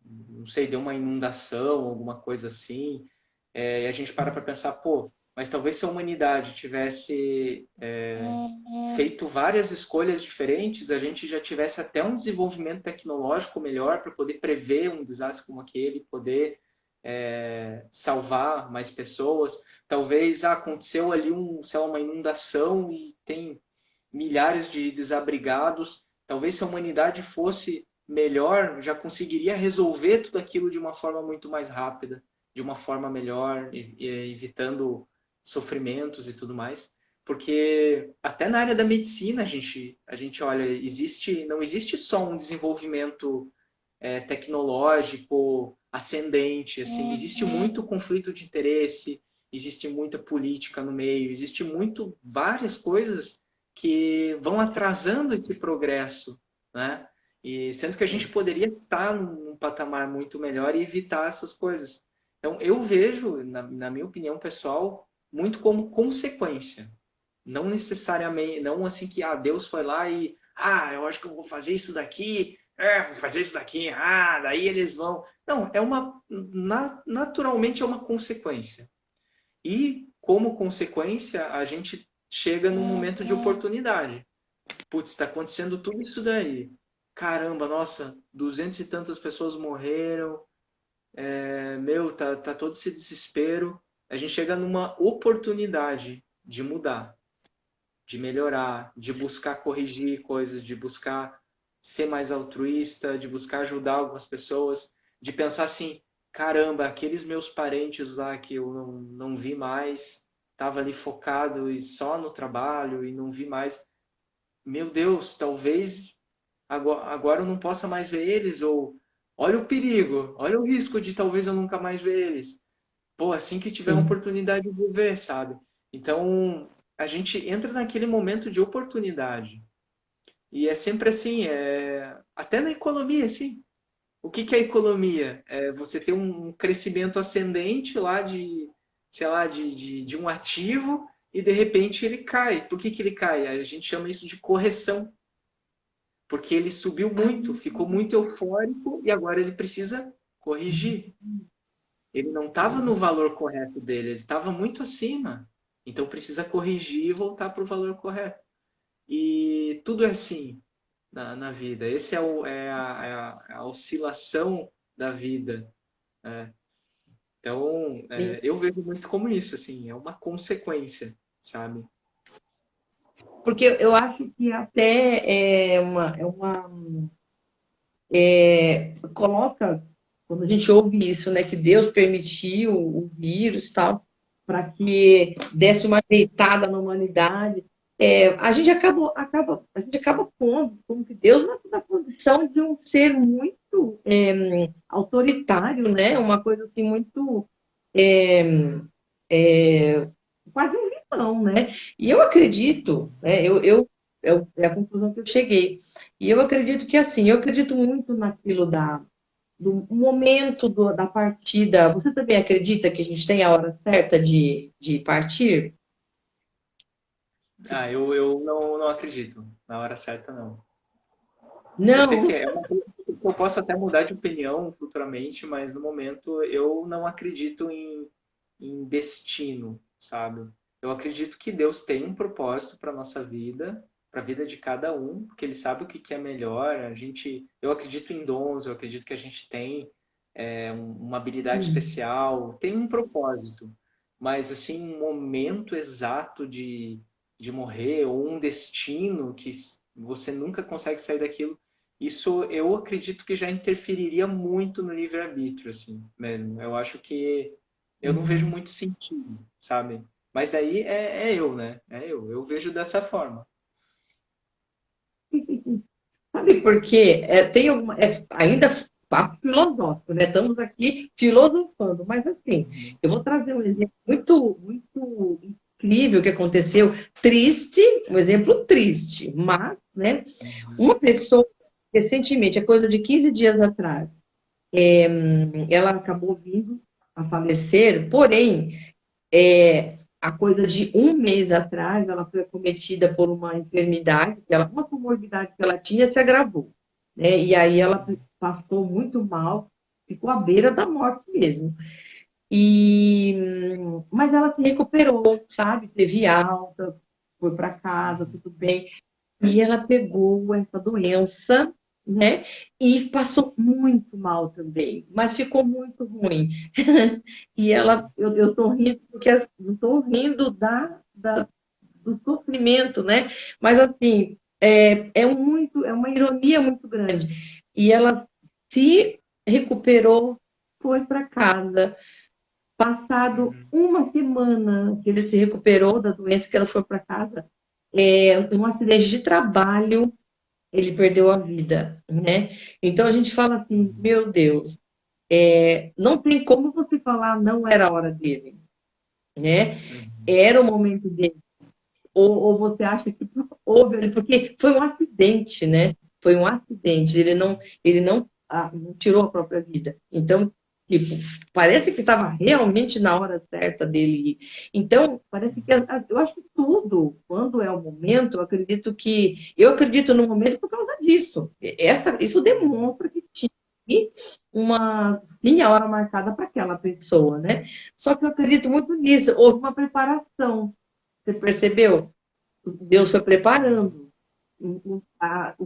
não sei, deu uma inundação, alguma coisa assim, e a gente para pensar, pô, mas talvez se a humanidade tivesse feito várias escolhas diferentes, a gente já tivesse até um desenvolvimento tecnológico melhor para poder prever um desastre como aquele, poder salvar mais pessoas. Talvez aconteceu ali sei lá, uma inundação e tem milhares de desabrigados. Talvez se a humanidade fosse melhor, já conseguiria resolver tudo aquilo de uma forma muito mais rápida, de uma forma melhor, evitando sofrimentos e tudo mais. Porque até na área da medicina a gente olha, não existe só um desenvolvimento tecnológico ascendente, assim, existe muito conflito de interesse, existe muita política no meio, existe muito várias coisas que vão atrasando esse progresso, né? E sendo que a gente poderia estar num patamar muito melhor e evitar essas coisas. Então, eu vejo, na minha opinião pessoal, muito como consequência. Não necessariamente, não assim que Deus foi lá e, eu acho que eu vou fazer isso daqui, vou fazer isso daqui, daí eles vão. Não, naturalmente é uma consequência. E, como consequência, a gente chega num momento de oportunidade. Putz, está acontecendo tudo isso daí. Caramba, nossa, 200 e tantas pessoas morreram. Tá todo esse desespero. A gente chega numa oportunidade de mudar, de melhorar, de buscar corrigir coisas, de buscar ser mais altruísta, de buscar ajudar algumas pessoas, de pensar assim, caramba, aqueles meus parentes lá que eu não vi mais, estava ali focado e só no trabalho e não vi mais. Meu Deus, talvez agora eu não possa mais ver eles, ou olha o perigo, olha o risco de talvez eu nunca mais ver eles. Pô, assim que tiver uma Sim. oportunidade de ver, sabe? Então, a gente entra naquele momento de oportunidade. E é sempre assim, até na economia, assim. O que é economia? É você ter um crescimento ascendente lá sei lá, de um ativo e de repente ele cai. Por que ele cai? A gente chama isso de correção. porque ele subiu muito, ficou muito eufórico e agora ele precisa corrigir. Ele não estava no valor correto dele, ele estava muito acima. Então precisa corrigir e voltar para o valor correto. E tudo é assim na vida. Esse é a oscilação da vida. Né? Então, Sim. eu vejo muito como isso, assim, é uma consequência, sabe? Porque eu acho que até coloca, quando a gente ouve isso, né, que Deus permitiu o vírus e tal, para que desse uma ajeitada na humanidade, a gente acaba pondo como que Deus na condição de um ser muito autoritário, né? Uma coisa assim muito é, quase um vilão, né? E eu acredito, né? É a conclusão que eu cheguei. E eu acredito que assim, eu acredito muito naquilo do momento da partida. Você também acredita que a gente tem a hora certa de partir? Ah, eu não acredito. Na hora certa, não. Eu sei que Não. é uma coisa que eu posso até mudar de opinião futuramente, mas no momento eu não acredito em destino, sabe? Eu acredito que Deus tem um propósito para nossa vida, para a vida de cada um, porque Ele sabe o que que é melhor. Eu acredito em dons, eu acredito que a gente tem uma habilidade especial, tem um propósito, mas assim um momento exato de morrer ou um destino que você nunca consegue sair daquilo, isso eu acredito que já interferiria muito no livre-arbítrio, assim, mesmo. Eu acho que eu não vejo muito sentido, sabe? Mas aí é eu, né? É eu. Eu vejo dessa forma. Sabe por quê? Tem ainda papo filosófico, né? Estamos aqui filosofando, mas assim, eu vou trazer um exemplo muito, muito incrível que aconteceu, triste, um exemplo triste, mas, né? Uma pessoa, recentemente, é coisa de 15 dias atrás, ela acabou vindo a falecer, porém, a coisa de um mês atrás, ela foi acometida por uma enfermidade, uma comorbidade que ela tinha se agravou, né? E aí ela passou muito mal, ficou à beira da morte mesmo. Mas ela se recuperou, sabe? Teve alta, foi para casa, tudo bem. E ela pegou essa doença, né? E passou muito mal também, mas ficou muito ruim. E eu tô rindo porque eu tô rindo do sofrimento, né? Mas assim, é uma ironia muito grande. E ela se recuperou, foi para casa. Passado Uhum. uma semana que ele se recuperou da doença, que ela foi para casa, um acidente de trabalho, ele perdeu a vida, né? Então a gente fala assim, meu Deus, não tem como você falar não era a hora dele, né? Uhum. Era o momento dele. Ou você acha que houve, porque foi um acidente, né? Foi um acidente, não tirou a própria vida. Então, tipo, parece que estava realmente na hora certa dele ir. Então, parece que eu acho que tudo, quando é o momento, eu acredito no momento por causa disso. Isso demonstra que tinha sim, a hora marcada para aquela pessoa, né? Só que eu acredito muito nisso. Houve uma preparação. Você percebeu? Deus foi preparando. O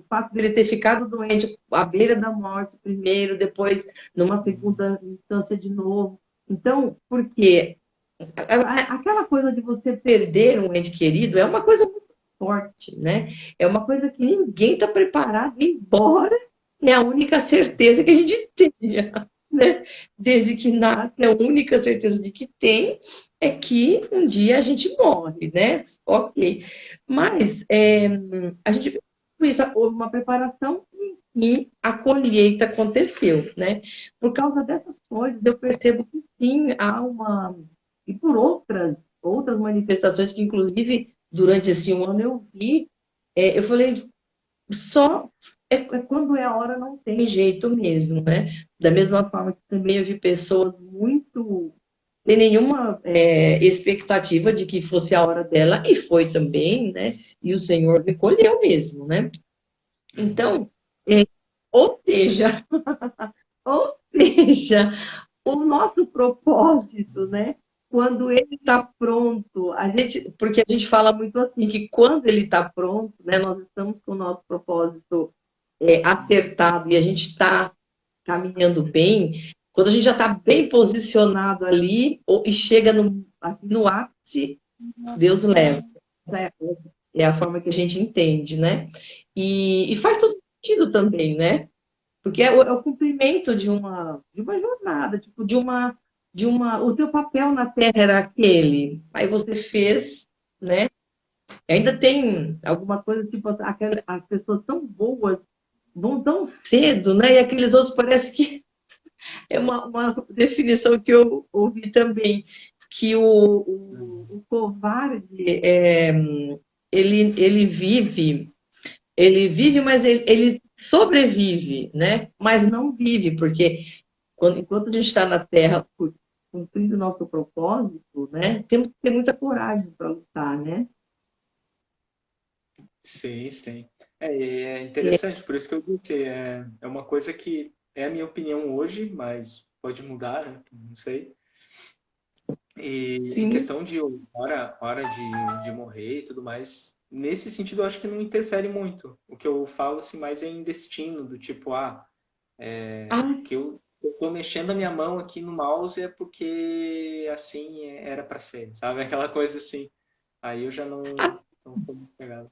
fato dele ter ficado doente à beira da morte primeiro, depois numa segunda instância de novo. Então, por quê? Aquela coisa de você perder um ente querido é uma coisa muito forte, né? É uma coisa que ninguém está preparado, embora é a única certeza que a gente tenha, né? Desde que nasce, a única certeza de que tem é que um dia a gente morre, né? Ok. Mas a gente houve uma preparação e a colheita aconteceu, né? Por causa dessas coisas, eu percebo que sim, há uma e por outras manifestações que, inclusive, durante esse um ano eu vi, eu falei, só quando é a hora, não tem jeito mesmo, né? Da mesma forma que também eu vi pessoas muito sem nenhuma expectativa de que fosse a hora dela, e foi também, né? E o Senhor recolheu mesmo, né? Uhum. Então, é, ou seja, ou seja, o nosso propósito, né? Quando ele está pronto, porque a gente fala muito assim, que quando ele está pronto, né, nós estamos com o nosso propósito acertado e a gente está caminhando bem, quando a gente já está bem posicionado ali e chega no ápice, Deus leva. Essa é a forma que a gente entende, né? E faz todo sentido também, né? Porque é o cumprimento de uma jornada, tipo, o teu papel na Terra era aquele. Aí você fez, né? E ainda tem alguma coisa, tipo, as pessoas tão boas vão tão cedo, né? E aqueles outros parece que é uma definição que eu ouvi também, que o covarde, ele vive, mas ele sobrevive, né? Mas não vive, porque enquanto a gente está na Terra cumprindo o nosso propósito, né? Temos que ter muita coragem para lutar, né? Sim, sim. É interessante, por isso que eu disse, é uma coisa que é a minha opinião hoje, mas pode mudar, né? Não sei. E em Sim. questão de hora de morrer e tudo mais, nesse sentido eu acho que não interfere muito. O que eu falo assim mais é em destino, do tipo, Ah, que eu tô mexendo a minha mão aqui no mouse é porque assim era para ser, sabe? Aquela coisa assim. Aí eu já não tô muito pegado.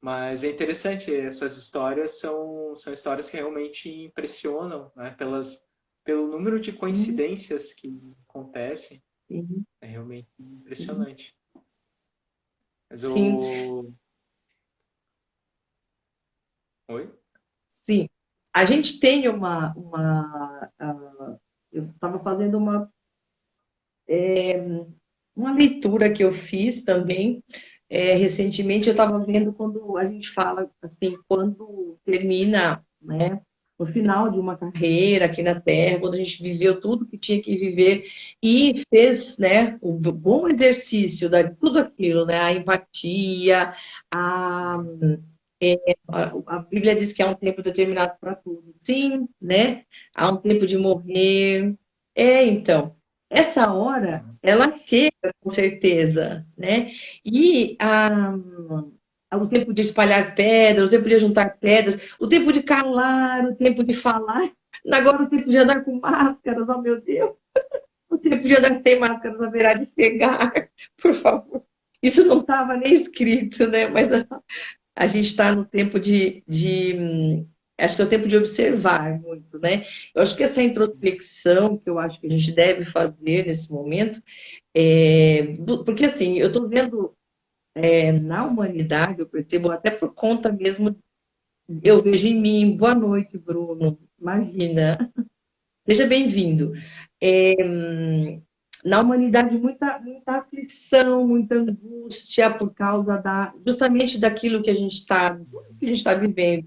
Mas é interessante, essas histórias são histórias que realmente impressionam, né? Pelo número de sim, coincidências que acontecem, sim, é realmente sim. impressionante. Mas Sim, o... Oi? sim. A gente tem eu estava fazendo uma leitura que eu fiz também recentemente. Eu estava vendo quando a gente fala assim, quando termina, né, no final de uma carreira aqui na Terra, quando a gente viveu tudo que tinha que viver e fez, né, o bom exercício de tudo aquilo, né, a empatia, a a Bíblia diz que há um tempo determinado para tudo. Sim, né? Há um tempo de morrer. Então, essa hora, Uhum. ela chega com certeza, né? E o tempo de espalhar pedras, o tempo de juntar pedras, o tempo de calar, o tempo de falar. Agora o tempo de andar com máscaras, oh meu Deus. O tempo de andar sem máscaras haverá de chegar, por favor. Isso não estava nem escrito, né? Mas a gente está no tempo acho que é o tempo de observar muito, né? Eu acho que essa introspecção que eu acho que a gente deve fazer nesse momento, porque assim, eu estou vendo na humanidade, eu percebo até por conta mesmo, eu vejo em mim, boa noite, Bruno, imagina, seja bem-vindo. É, na humanidade, muita aflição, muita angústia por causa justamente daquilo que a gente está vivendo.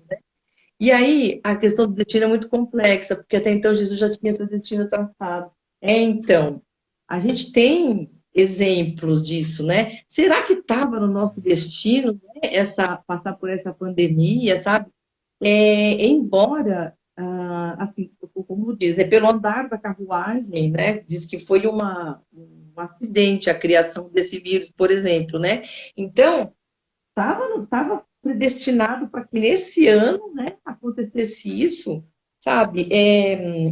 E aí, a questão do destino é muito complexa, porque até então Jesus já tinha seu destino traçado. Então, a gente tem exemplos disso, né? Será que estava no nosso destino, né, passar por essa pandemia, sabe? Embora, assim, como diz, né, pelo andar da carruagem, né, diz que foi um acidente a criação desse vírus, por exemplo, né? Então, estava predestinado para que nesse ano, né, acontecesse isso, sabe?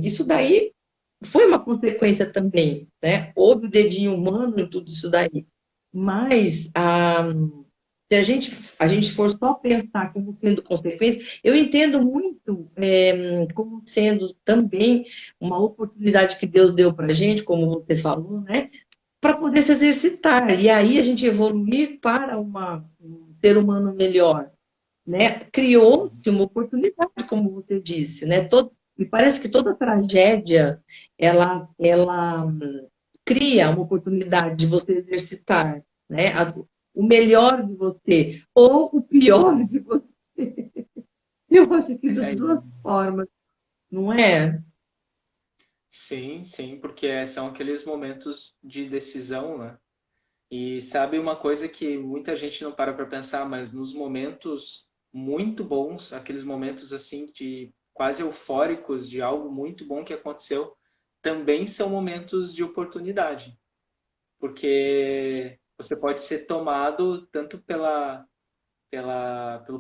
Isso daí foi uma consequência também, né? Houve o dedinho humano em tudo isso daí. Mas se a gente for só pensar como sendo consequência, eu entendo muito como sendo também uma oportunidade que Deus deu para a gente, como você falou, né? Para poder se exercitar. E aí a gente evoluir para um ser humano melhor, né? Criou-se uma oportunidade, como você disse, né? Me parece que toda tragédia ela cria uma oportunidade de você exercitar, né? O melhor de você ou o pior de você. Eu acho que das É, duas formas, não é? sim, sim, porque são aqueles momentos de decisão, né? E sabe uma coisa que muita gente não para pensar, mas nos momentos muito bons, aqueles momentos assim de quase eufóricos de algo muito bom que aconteceu, também são momentos de oportunidade, porque você pode ser tomado tanto pelo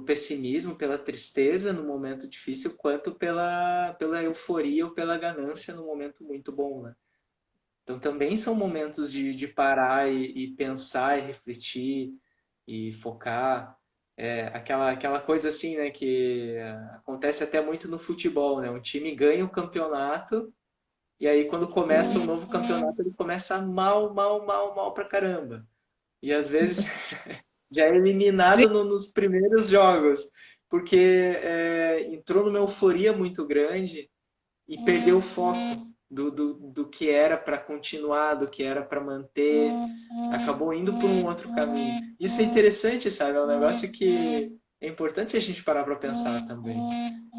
pessimismo, pela tristeza no momento difícil, quanto pela euforia ou pela ganância no momento muito bom, né? Então também são momentos de parar e pensar e refletir e focar. É, aquela coisa assim, né, que acontece até muito no futebol, né? Um time ganha o campeonato e aí quando começa um novo campeonato ele começa mal, mal, mal, mal pra caramba. E às vezes já é eliminado nos primeiros jogos, porque entrou numa euforia muito grande e perdeu o foco do que era para continuar, do que era para manter, acabou indo por um outro caminho. Isso é interessante, sabe? É um negócio que é importante a gente parar para pensar também.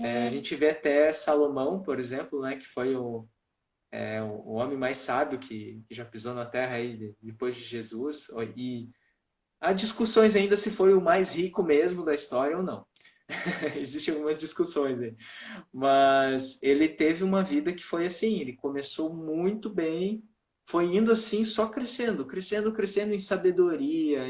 A gente vê até Salomão, por exemplo, né, que foi o homem mais sábio que já pisou na terra aí depois de Jesus, e há discussões ainda se foi o mais rico mesmo da história ou não. Existem algumas discussões aí. Mas ele teve uma vida que foi assim, ele começou muito bem, foi indo assim, só crescendo, crescendo, crescendo em sabedoria,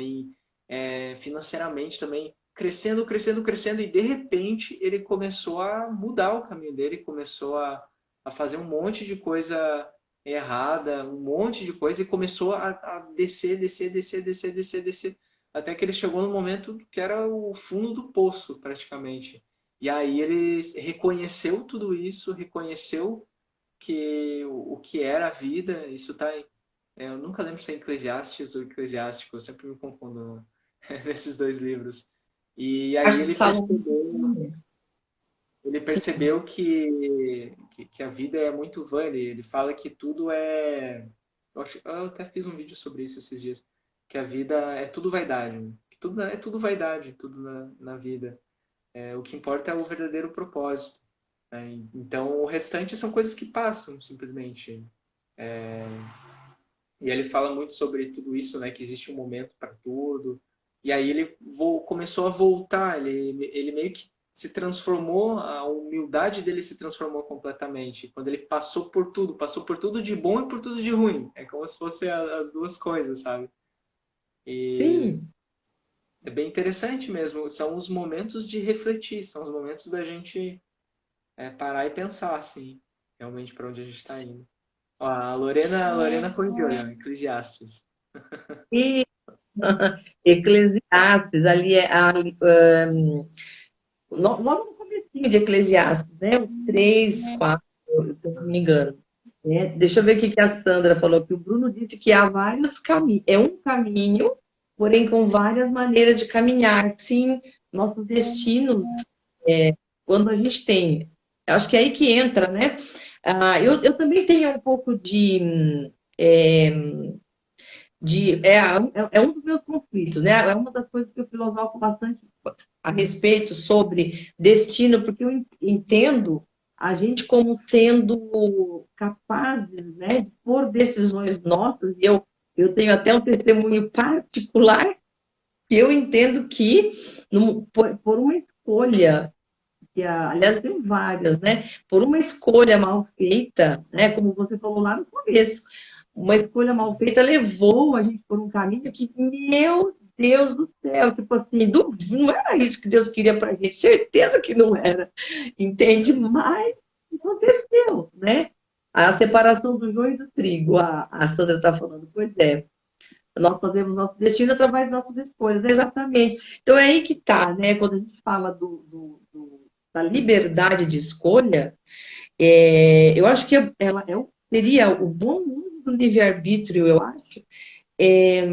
financeiramente também, crescendo, crescendo, crescendo, e de repente ele começou a mudar o caminho dele, começou a fazer um monte de coisa errada, um monte de coisa, e começou a descer, descer, descer, descer, descer, descer, até que ele chegou no momento que era o fundo do poço, praticamente. E aí ele reconheceu tudo isso, reconheceu que o que era a vida, isso tá eu nunca lembro se é Eclesiastes ou Eclesiástico, eu sempre me confundo nesses dois livros. E aí Acho que falam ele percebeu que a vida é muito vã. Ele fala que tudo é. Eu até fiz um vídeo sobre isso esses dias. Que a vida é tudo vaidade. Né? Que tudo é tudo vaidade, tudo na vida. O que importa é o verdadeiro propósito. Né? Então, o restante são coisas que passam, simplesmente. E ele fala muito sobre tudo isso, né? Que existe um momento para tudo. E aí ele começou a voltar. Ele meio que se transformou, a humildade dele se transformou completamente. Quando ele passou por tudo de bom e por tudo de ruim. É como se fosse as duas coisas, sabe? E sim. é bem interessante mesmo. São os momentos de refletir, são os momentos da gente parar e pensar, assim, realmente para onde a gente está indo. Ó, a Lorena corrigiu, né? Eclesiastes. E Eclesiastes, ali logo no comecinho de Eclesiastes, né? Os 3, 4, se eu não me engano. Né? Deixa eu ver o que a Sandra falou, que o Bruno disse que há vários caminhos. É um caminho, porém com várias maneiras de caminhar. Sim, nossos destinos, quando a gente tem. Acho que é aí que entra, né? Eu também tenho um pouco é, é um dos meus conflitos, né? É uma das coisas que eu filosofo bastante a respeito sobre destino, porque eu entendo a gente como sendo capazes, né, de pôr decisões nossas, e eu tenho até um testemunho particular, que eu entendo que por uma escolha, aliás, tem várias, né? Por uma escolha mal feita, né? Como você falou lá no começo, uma escolha mal feita levou a gente por um caminho que, meu Deus do céu, tipo assim, não era isso que Deus queria pra gente, certeza que não era, entende? Mas aconteceu, né? A separação do joio e do trigo, a Sandra está falando, pois é. Nós fazemos nosso destino através das nossas escolhas, exatamente. Então é aí que está, né? Quando a gente fala da liberdade de escolha, eu acho que seria o bom uso do livre-arbítrio, eu acho, é,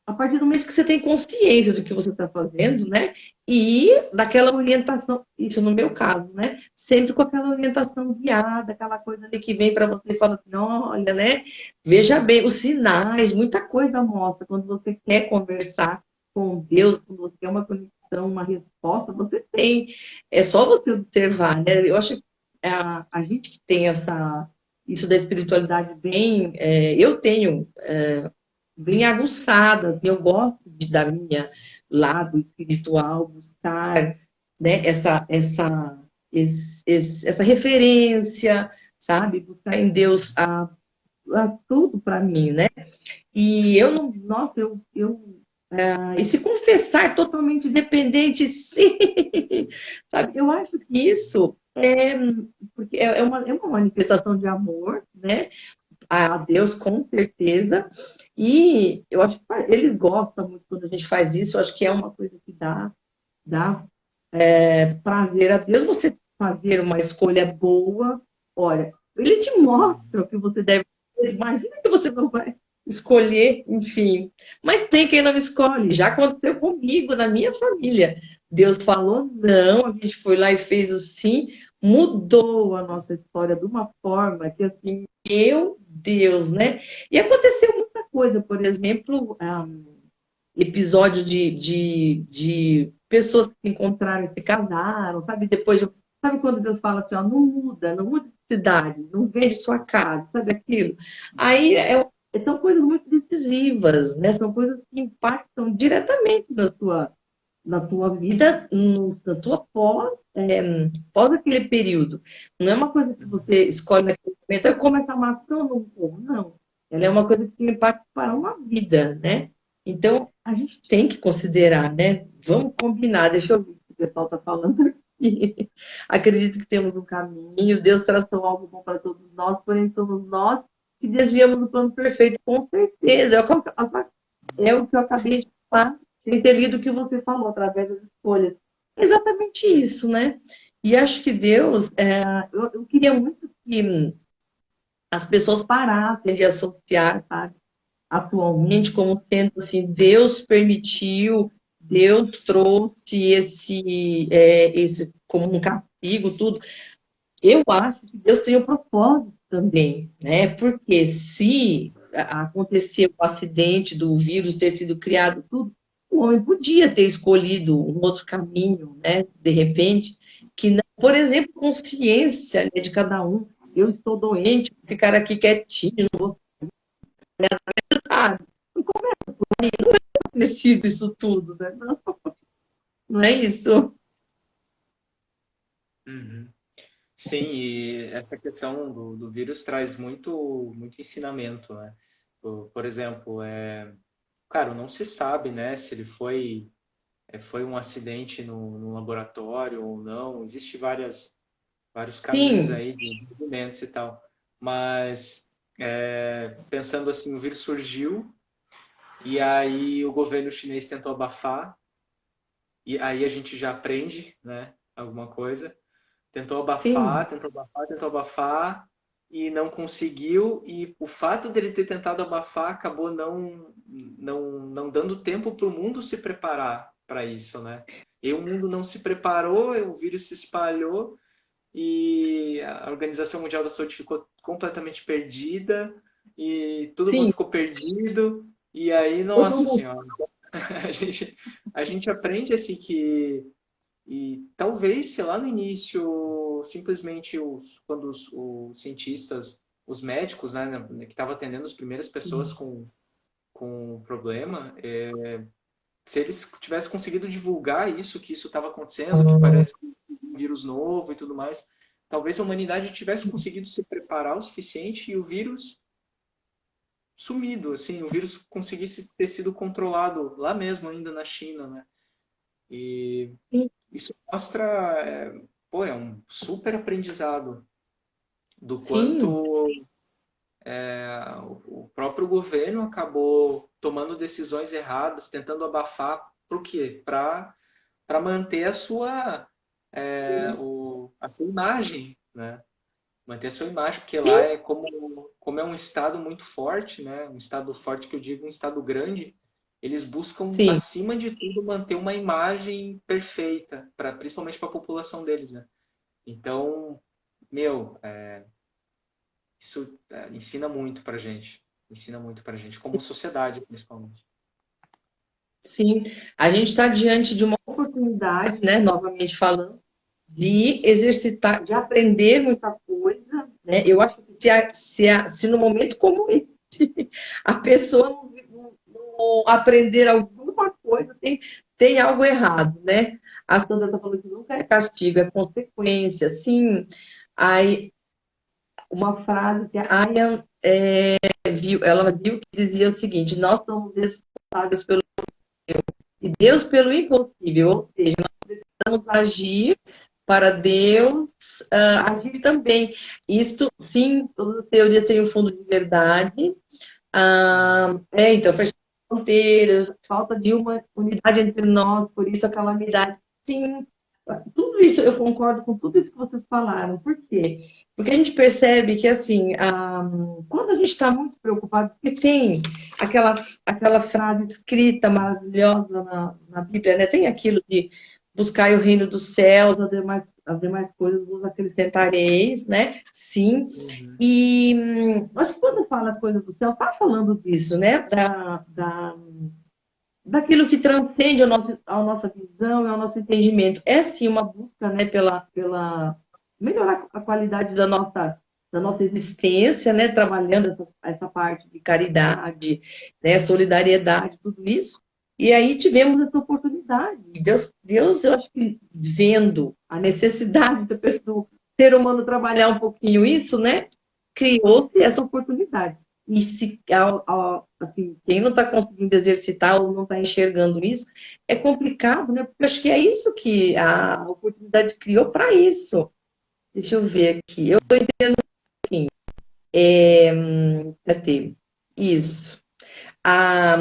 a partir do momento que você tem consciência do que você está fazendo, né? E daquela orientação, isso no meu caso, né? Sempre com aquela orientação guiada, aquela coisa ali que vem para você e fala assim, olha, né? Veja bem, os sinais, muita coisa mostra quando você quer conversar com Deus, quando você quer uma conexão, uma resposta, você tem. É só você observar, né? Eu acho que a gente que tem isso da espiritualidade bem, eu tenho bem aguçada. Assim, eu gosto da minha lado espiritual, buscar, né, essa referência, sabe? Buscar em Deus tudo para mim, né? E eu não, nossa, e se confessar totalmente dependente, sim, sabe? Eu acho que isso porque é uma manifestação de amor, né? A Deus, com certeza. E eu acho que ele gosta muito quando a gente faz isso. Eu acho que é uma coisa que dá prazer a Deus você fazer uma escolha boa. Olha, ele te mostra o que você deve fazer. Imagina que você não vai escolher, enfim. Mas tem quem não escolhe. Já aconteceu comigo, na minha família. Deus falou não, a gente foi lá e fez o sim, mudou a nossa história de uma forma que, assim, meu Deus, né? E aconteceu muita coisa, por exemplo, episódio de pessoas que se encontraram e se casaram, sabe? Sabe quando Deus fala assim, ó, não muda de cidade, não vende sua casa, sabe aquilo? Aí são coisas muito decisivas, né? São coisas que impactam diretamente na sua vida, na sua pós aquele período. Não é uma coisa que você escolhe naquele momento, eu como essa maçã, eu não como, não. Ela é uma coisa que impacta para uma vida, né? Então, a gente tem que considerar, né? Vamos combinar, deixa eu ver o que o pessoal está falando aqui. Acredito que temos um caminho, Deus traçou algo bom para todos nós, porém somos nós que desviamos do plano perfeito, com certeza. É o que eu acabei de falar, sem ter lido o que você falou, através das escolhas. É exatamente isso, né? E acho que Deus, eu queria muito que as pessoas parassem de associar, sabe? Atualmente como sendo assim, Deus permitiu, Deus trouxe esse como um castigo, tudo. Eu acho que Deus tem um propósito também, né? Porque se aconteceu o acidente do vírus ter sido criado, tudo, o homem podia ter escolhido um outro caminho, né? De repente, que, por exemplo, consciência, né, de cada um. Eu estou doente, vou ficar aqui quietinho, não vou sabe? Não é acontecido isso tudo, né? Não é isso. Uhum. Sim, e essa questão do vírus traz muito ensinamento, né? Por exemplo, cara, não se sabe, né, se ele foi um acidente no laboratório ou não. Existem vários caminhos Sim, aí de movimentos e tal. Mas, pensando assim, o vírus surgiu e aí o governo chinês tentou abafar e aí a gente já aprende, né, alguma coisa. Tentou sim, abafar, tentou abafar, tentou abafar e não conseguiu. E o fato dele ter tentado abafar acabou não dando tempo para o mundo se preparar para isso, né? E o mundo não se preparou, o vírus se espalhou e a Organização Mundial da Saúde ficou completamente perdida e todo mundo sim. ficou perdido. E aí, Todo nossa mundo. senhora, a gente aprende assim que e talvez, sei lá, no início, simplesmente quando os cientistas, os médicos, né, que estavam atendendo as primeiras pessoas com o problema, se eles tivessem conseguido divulgar isso, que isso estava acontecendo, que parece um vírus novo e tudo mais, talvez a humanidade tivesse conseguido se preparar o suficiente e o vírus sumido, assim, o vírus conseguisse ter sido controlado lá mesmo, ainda na China, né? E Sim, isso mostra, é um super aprendizado do sim, quanto o próprio governo acabou tomando decisões erradas, tentando abafar, por quê? Para manter a sua imagem, né? Manter a sua imagem, porque lá sim, é como é um estado muito forte, né? Um estado forte que eu digo, um estado grande, eles buscam, sim. acima de tudo, manter uma imagem perfeita, principalmente para a população deles, né? Então, meu, isso ensina muito pra gente, como sociedade, principalmente. Sim, a gente está diante de uma oportunidade, né, novamente falando, de exercitar, de aprender muita coisa, né? Eu acho que se no momento como esse a pessoa não aprender alguma coisa, tem algo errado, né? A Sandra está falando que nunca é castigo, é consequência. Sim, aí uma frase que a Aya viu, ela viu que dizia o seguinte: nós somos responsáveis pelo e Deus pelo impossível, ou seja, vamos agir para Deus agir também. Isto, sim, todas as teorias têm um fundo de verdade. Então, fechar fronteiras, falta de uma unidade entre nós, por isso a calamidade. Sim, tudo isso, eu concordo com tudo isso que vocês falaram. Por quê? Porque a gente percebe que, assim, quando a gente está muito preocupado, porque tem aquela frase escrita maravilhosa na Bíblia, né? Tem aquilo de buscar o reino dos céus, as demais coisas vos acrescentareis, né? Sim. Uhum. E acho que quando fala as coisas do céu, está falando disso, né? Daquilo que transcende a nossa visão e ao nosso entendimento. É sim uma busca, né, pela melhorar a qualidade da nossa existência, né, trabalhando essa parte de caridade, né, solidariedade, tudo isso. E aí tivemos essa oportunidade. Deus, eu acho que vendo a necessidade do ser humano trabalhar um pouquinho isso, né, criou-se essa oportunidade. E se, assim, quem não está conseguindo exercitar ou não está enxergando isso, é complicado, né? Porque eu acho que é isso que a oportunidade criou para isso. Deixa eu ver aqui. Eu estou entendendo assim. Cadê? Isso. A,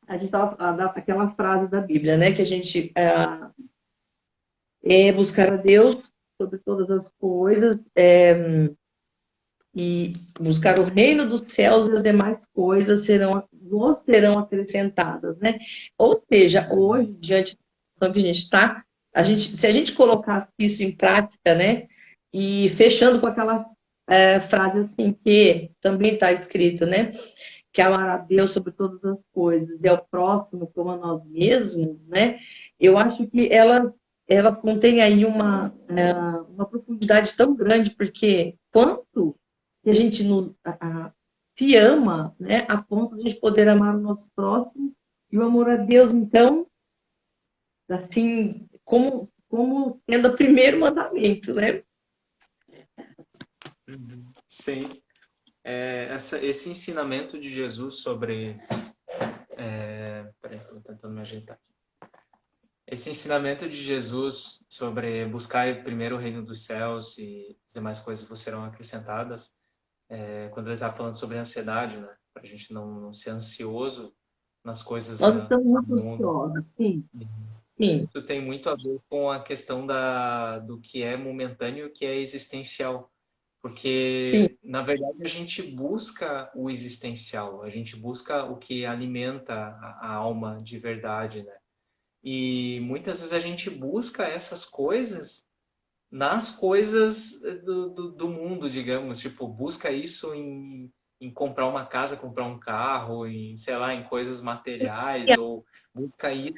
a gente estava aquela frase da Bíblia, né? Que a gente é buscar a Deus sobre todas as coisas, e buscar o reino dos céus e as demais coisas nos serão acrescentadas, né? Ou seja, hoje, diante da situação que a gente está, se a gente colocar isso em prática, né? E fechando com aquela frase assim que também está escrito, né? Que amar a Deus sobre todas as coisas e ao próximo como a nós mesmos, né? Eu acho que ela contém aí uma profundidade tão grande, porque quanto que a gente se ama, né, a ponto de a gente poder amar o nosso próximo e o amor a Deus, então, assim, como sendo o primeiro mandamento, né? Uhum. Sim. Esse ensinamento de Jesus sobre... Peraí, estou tentando me ajeitar aqui. Esse ensinamento de Jesus sobre buscar primeiro o reino dos céus e as demais coisas vos serão acrescentadas, quando ele está falando sobre ansiedade, né? Para a gente não ser ansioso nas coisas Nós estamos do muito mundo. ansiosos, sim, sim, Isso tem muito a ver com a questão do que é momentâneo e o que é existencial. sim, Porque, na verdade, a gente busca o existencial, a gente busca o que alimenta a alma de verdade, né? E muitas vezes a gente busca essas coisas nas coisas do mundo, digamos. Tipo, busca isso em comprar uma casa, comprar um carro, em, sei lá, em coisas materiais, ou busca isso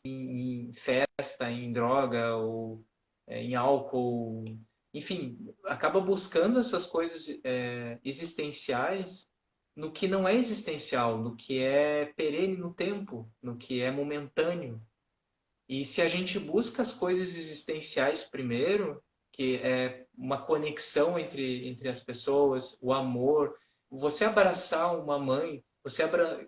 em festa, em droga, ou em álcool. Enfim, acaba buscando essas coisas existenciais no que não é existencial, no que é perene no tempo, no que é momentâneo. E se a gente busca as coisas existenciais primeiro, que é uma conexão entre as pessoas, o amor, você abraçar uma mãe,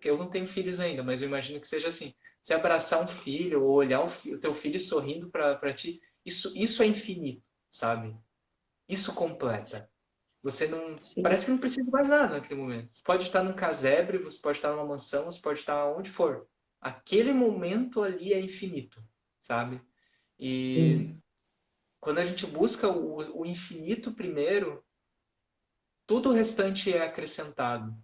eu não tenho filhos ainda, mas eu imagino que seja assim. Você abraçar um filho ou olhar o teu filho sorrindo para ti, isso é infinito, sabe? Isso completa. Você não. sim, Parece que não precisa de mais nada naquele momento. Você pode estar num casebre, você pode estar numa mansão, você pode estar onde for. Aquele momento ali é infinito, sabe? E sim, quando a gente busca o infinito primeiro, tudo o restante é acrescentado.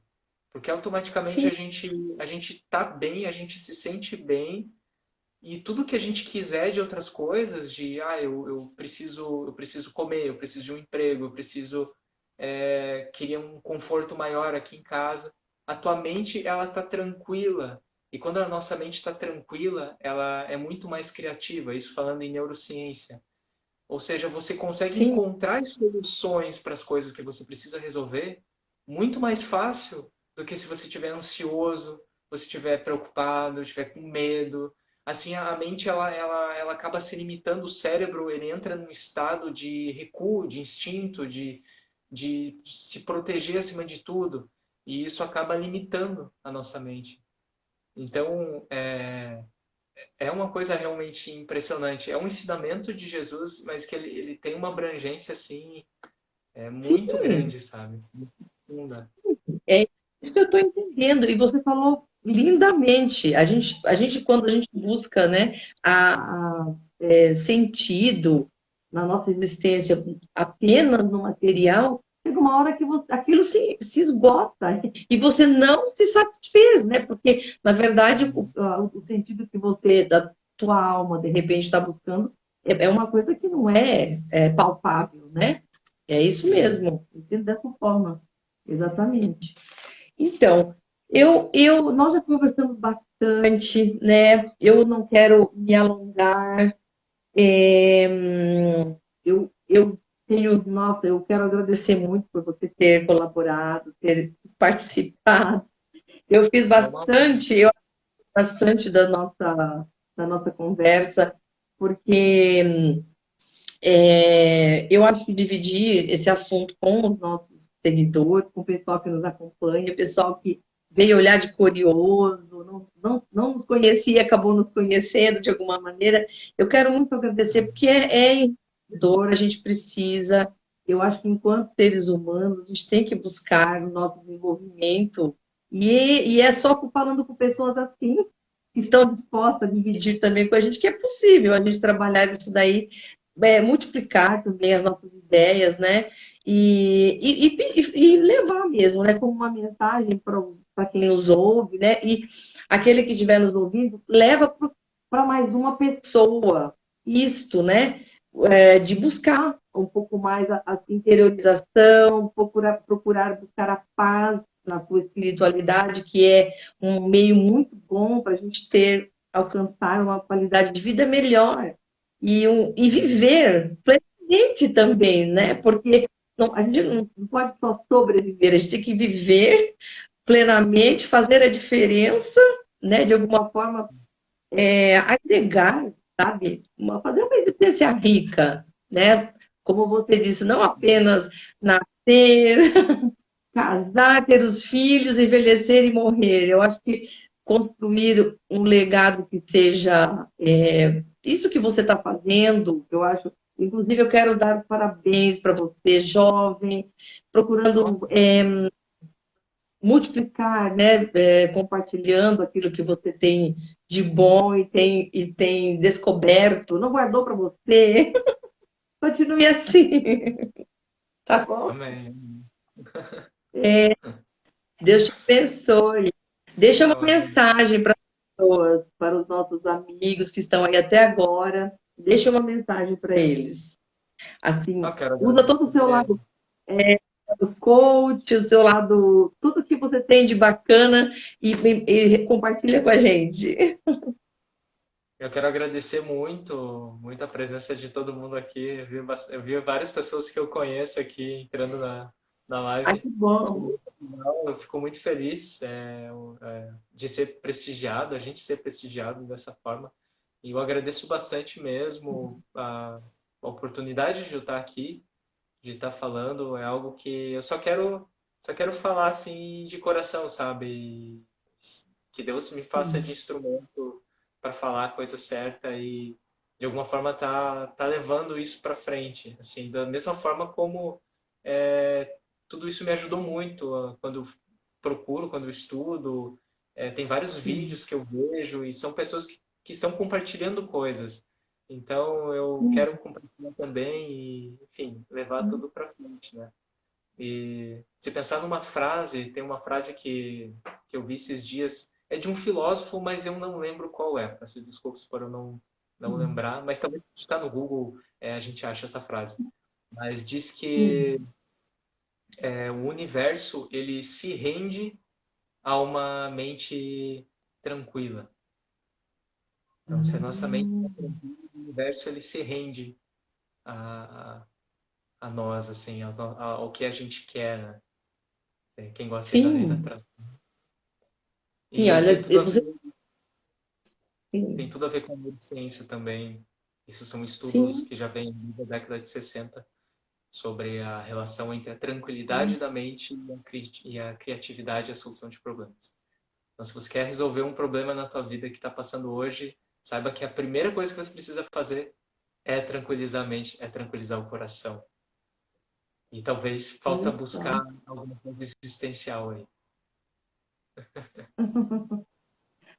Porque automaticamente sim, a gente tá bem, a gente se sente bem, e tudo que a gente quiser de outras coisas, eu preciso comer, eu preciso de um emprego, eu preciso queria um conforto maior aqui em casa. A tua mente, ela tá tranquila. E quando a nossa mente está tranquila, ela é muito mais criativa. Isso falando em neurociência. Ou seja, você consegue sim, encontrar soluções para as coisas que você precisa resolver muito mais fácil do que se você estiver ansioso, você estiver preocupado, estiver com medo. assim, a mente, ela acaba se limitando, o cérebro, ele entra num estado de recuo, de instinto, de se proteger acima de tudo, e isso acaba limitando a nossa mente. Então, é uma coisa realmente impressionante. É um ensinamento de Jesus, mas que ele tem uma abrangência, assim, muito Sim, grande, sabe? Muito profunda. é isso que eu estou entendendo. E você falou lindamente. Quando a gente busca, né, sentido na nossa existência apenas no material, chega uma hora que aquilo se esgota e você não se satisfez, né? Porque, na verdade, o sentido que você, da tua alma, de repente, está buscando, é uma coisa que não é palpável, né? É isso Uhum. mesmo, entendo dessa forma, exatamente. Então, nós já conversamos bastante, né? Eu não quero me alongar. Eu tenho, nossa, eu quero agradecer muito por você ter colaborado, ter participado. Eu fiz É uma bastante da nossa conversa, porque eu acho que dividir esse assunto com os nossos seguidores, com o pessoal que nos acompanha, o pessoal que veio olhar de curioso, não nos conhecia, acabou nos conhecendo de alguma maneira. Eu quero muito agradecer, porque é enriquecedor, a gente precisa. Eu acho que, enquanto seres humanos, a gente tem que buscar o nosso desenvolvimento, e é só falando com pessoas assim, que estão dispostas a dividir também com a gente, que é possível a gente trabalhar isso daí, multiplicar também as nossas ideias, né? E levar mesmo, né? Como uma mensagem para quem nos ouve, né? E aquele que estiver nos ouvindo, leva para mais uma pessoa isto, né? De buscar um pouco mais a interiorização, procurar buscar a paz na sua espiritualidade, que é um meio muito bom para a gente alcançar uma qualidade de vida melhor e viver plenamente também, né? Porque a gente não pode só sobreviver, a gente tem que viver plenamente, fazer a diferença, né? De alguma forma, agregar, sabe? Fazer uma existência rica, né? Como você disse, não apenas nascer, casar, ter os filhos, envelhecer e morrer. Eu acho que construir um legado que seja isso que você está fazendo, eu acho. Inclusive, eu quero dar parabéns para você, jovem, procurando multiplicar, né, compartilhando aquilo que você tem de bom e tem descoberto, não guardou para você. Continue assim, tá bom? Amém. Deus te abençoe. Deixa uma Amém. mensagem para as pessoas, para os nossos amigos que estão aí até agora. Deixa uma mensagem para eles. Assim, Eu quero usa todo o seu agradecer. lado do coach, o seu lado, tudo que você tem de bacana e compartilha com a gente. Eu quero agradecer muito a presença de todo mundo aqui. Eu vi várias pessoas que eu conheço aqui entrando na Ai, live. que bom. Eu fico muito feliz de ser prestigiado, a gente ser prestigiado dessa forma. E eu agradeço bastante mesmo a oportunidade de eu estar aqui, de estar falando. É algo que eu só quero falar assim de coração, sabe? E que Deus me faça de instrumento para falar a coisa certa e de alguma forma tá levando isso para frente, assim, da mesma forma como tudo isso me ajudou muito quando eu procuro, quando eu estudo. Tem vários vídeos que eu vejo e são pessoas que estão compartilhando coisas. Então eu quero compartilhar também e, enfim, levar tudo para frente, né? E se pensar numa frase, tem uma frase que eu vi esses dias, é de um filósofo, mas eu não lembro qual é. Peço desculpas por eu não lembrar, mas talvez se está no Google, a gente acha essa frase. Mas diz que o universo ele se rende a uma mente tranquila. Então, se a nossa mente está tranquila, o universo ele se rende a, a nós, assim, ao que a gente quer, né? Quem gosta aí da lei da Sim, atração. sim, E tem olha, tudo a você ver, tem tudo a ver com neurociência também. Isso são estudos sim, que já vêm da década de 60 sobre a relação entre a tranquilidade da mente e a criatividade e a solução de problemas. Então, se você quer resolver um problema na tua vida que está passando hoje, saiba que a primeira coisa que você precisa fazer é tranquilizar a mente, é tranquilizar o coração. E talvez falta olha buscar só. alguma coisa existencial aí.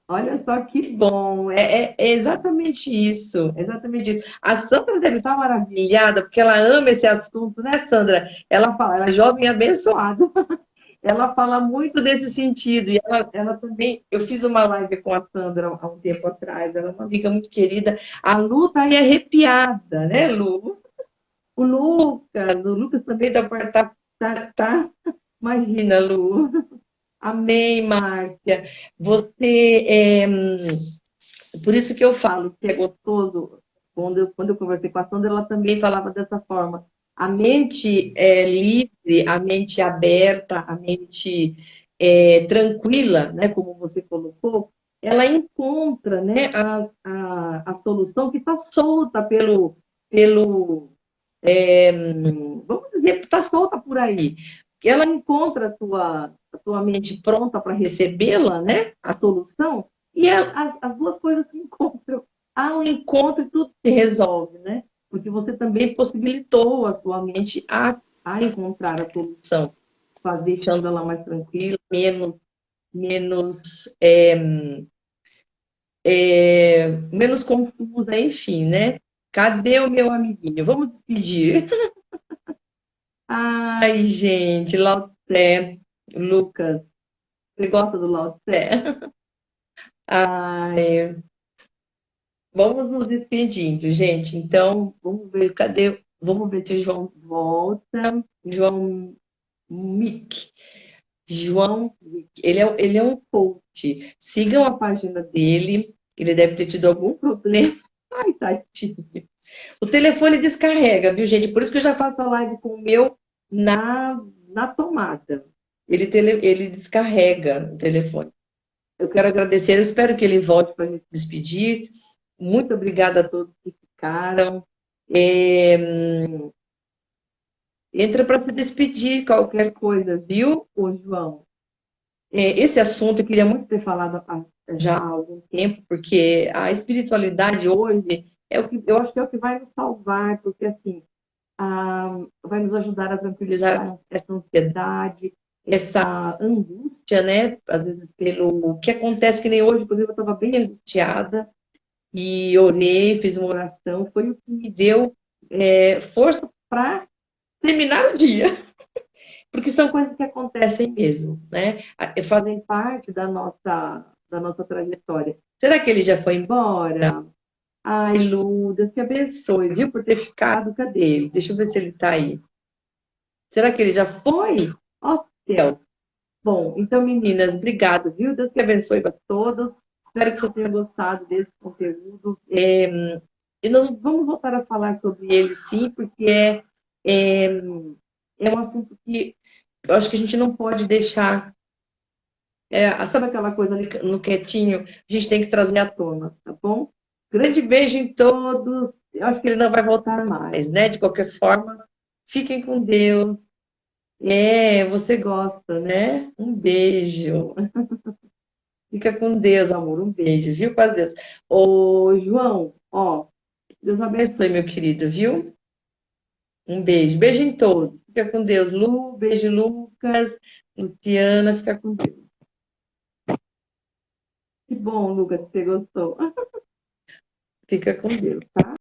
Olha só que bom, é exatamente isso, exatamente isso. A Sandra deve estar maravilhada, porque ela ama esse assunto, né, Sandra? Ela fala, ela é jovem e abençoada, ela fala muito desse sentido, e ela também, eu fiz uma live com a Sandra há um tempo atrás, ela é uma amiga muito querida, a Lu tá aí arrepiada, né, Lu? O Lucas também tá, imagina, Lu. Amém, Márcia. Você por isso que eu falo que é gostoso. Quando eu conversei com a Sandra, ela também falava dessa forma. A mente é livre, a mente aberta, a mente tranquila, né, como você colocou, ela encontra, né, a solução que está solta pelo vamos dizer, que está solta por aí. Ela encontra a tua mente pronta para recebê-la, né? A solução, e as duas coisas se encontram. Há um encontro e tudo se resolve, né? Porque você também possibilitou a sua mente a encontrar a solução, deixando ela mais tranquila, menos, menos confusa, enfim, né? Cadê o meu amiguinho? Vamos despedir. Ai, gente, Lao Tse, Lucas, você gosta do Lao Tse? Ai, vamos nos despedindo, gente. Então, vamos ver, cadê? Vamos ver se o João volta. João Mick. João Mick. Ele é um coach. Sigam a página dele. Ele deve ter tido algum problema. Ai, tadinho. O telefone descarrega, viu, gente? Por isso que eu já faço a live com o meu na tomada. Ele descarrega o telefone. Eu quero agradecer, eu espero que ele volte para a gente despedir. Muito obrigada a todos que ficaram. É, entra para se despedir, qualquer coisa, viu, ô João? Esse assunto eu queria muito ter falado já há algum tempo, porque a espiritualidade hoje é o que eu acho que é o que vai nos salvar, porque assim vai nos ajudar a tranquilizar essa ansiedade, essa angústia, né? Às vezes pelo que acontece, que nem hoje, por exemplo, eu estava bem angustiada e orei, fiz uma oração, foi o que me deu força para terminar o dia, porque são coisas que acontecem mesmo, né? Fazem parte da nossa trajetória. Será que ele já foi embora? Ai, Lu, Deus te abençoe, viu, por ter ficado. Cadê ele? Deixa eu ver se ele está aí. Será que ele já foi? Ó céu. Bom, então, meninas, obrigado, viu? Deus que abençoe a todos. Espero que vocês tenham gostado desse conteúdo. E nós vamos voltar a falar sobre ele, sim, porque é um assunto que eu acho que a gente não pode deixar. Sabe aquela coisa ali no quietinho? A gente tem que trazer à tona, tá bom? Grande beijo em todos. Eu acho que ele não vai voltar mais, né? De qualquer forma, fiquem com Deus. Você gosta, né? Um beijo. Fica com Deus, amor. Um beijo, viu? Paz Deus. Ô, João, ó, Deus abençoe, meu querido, viu? Um beijo. Beijo em todos. Fica com Deus. Lu, beijo, Lucas. Luciana, fica com Deus. Que bom, Lucas, que você gostou. Fica com Deus, tá?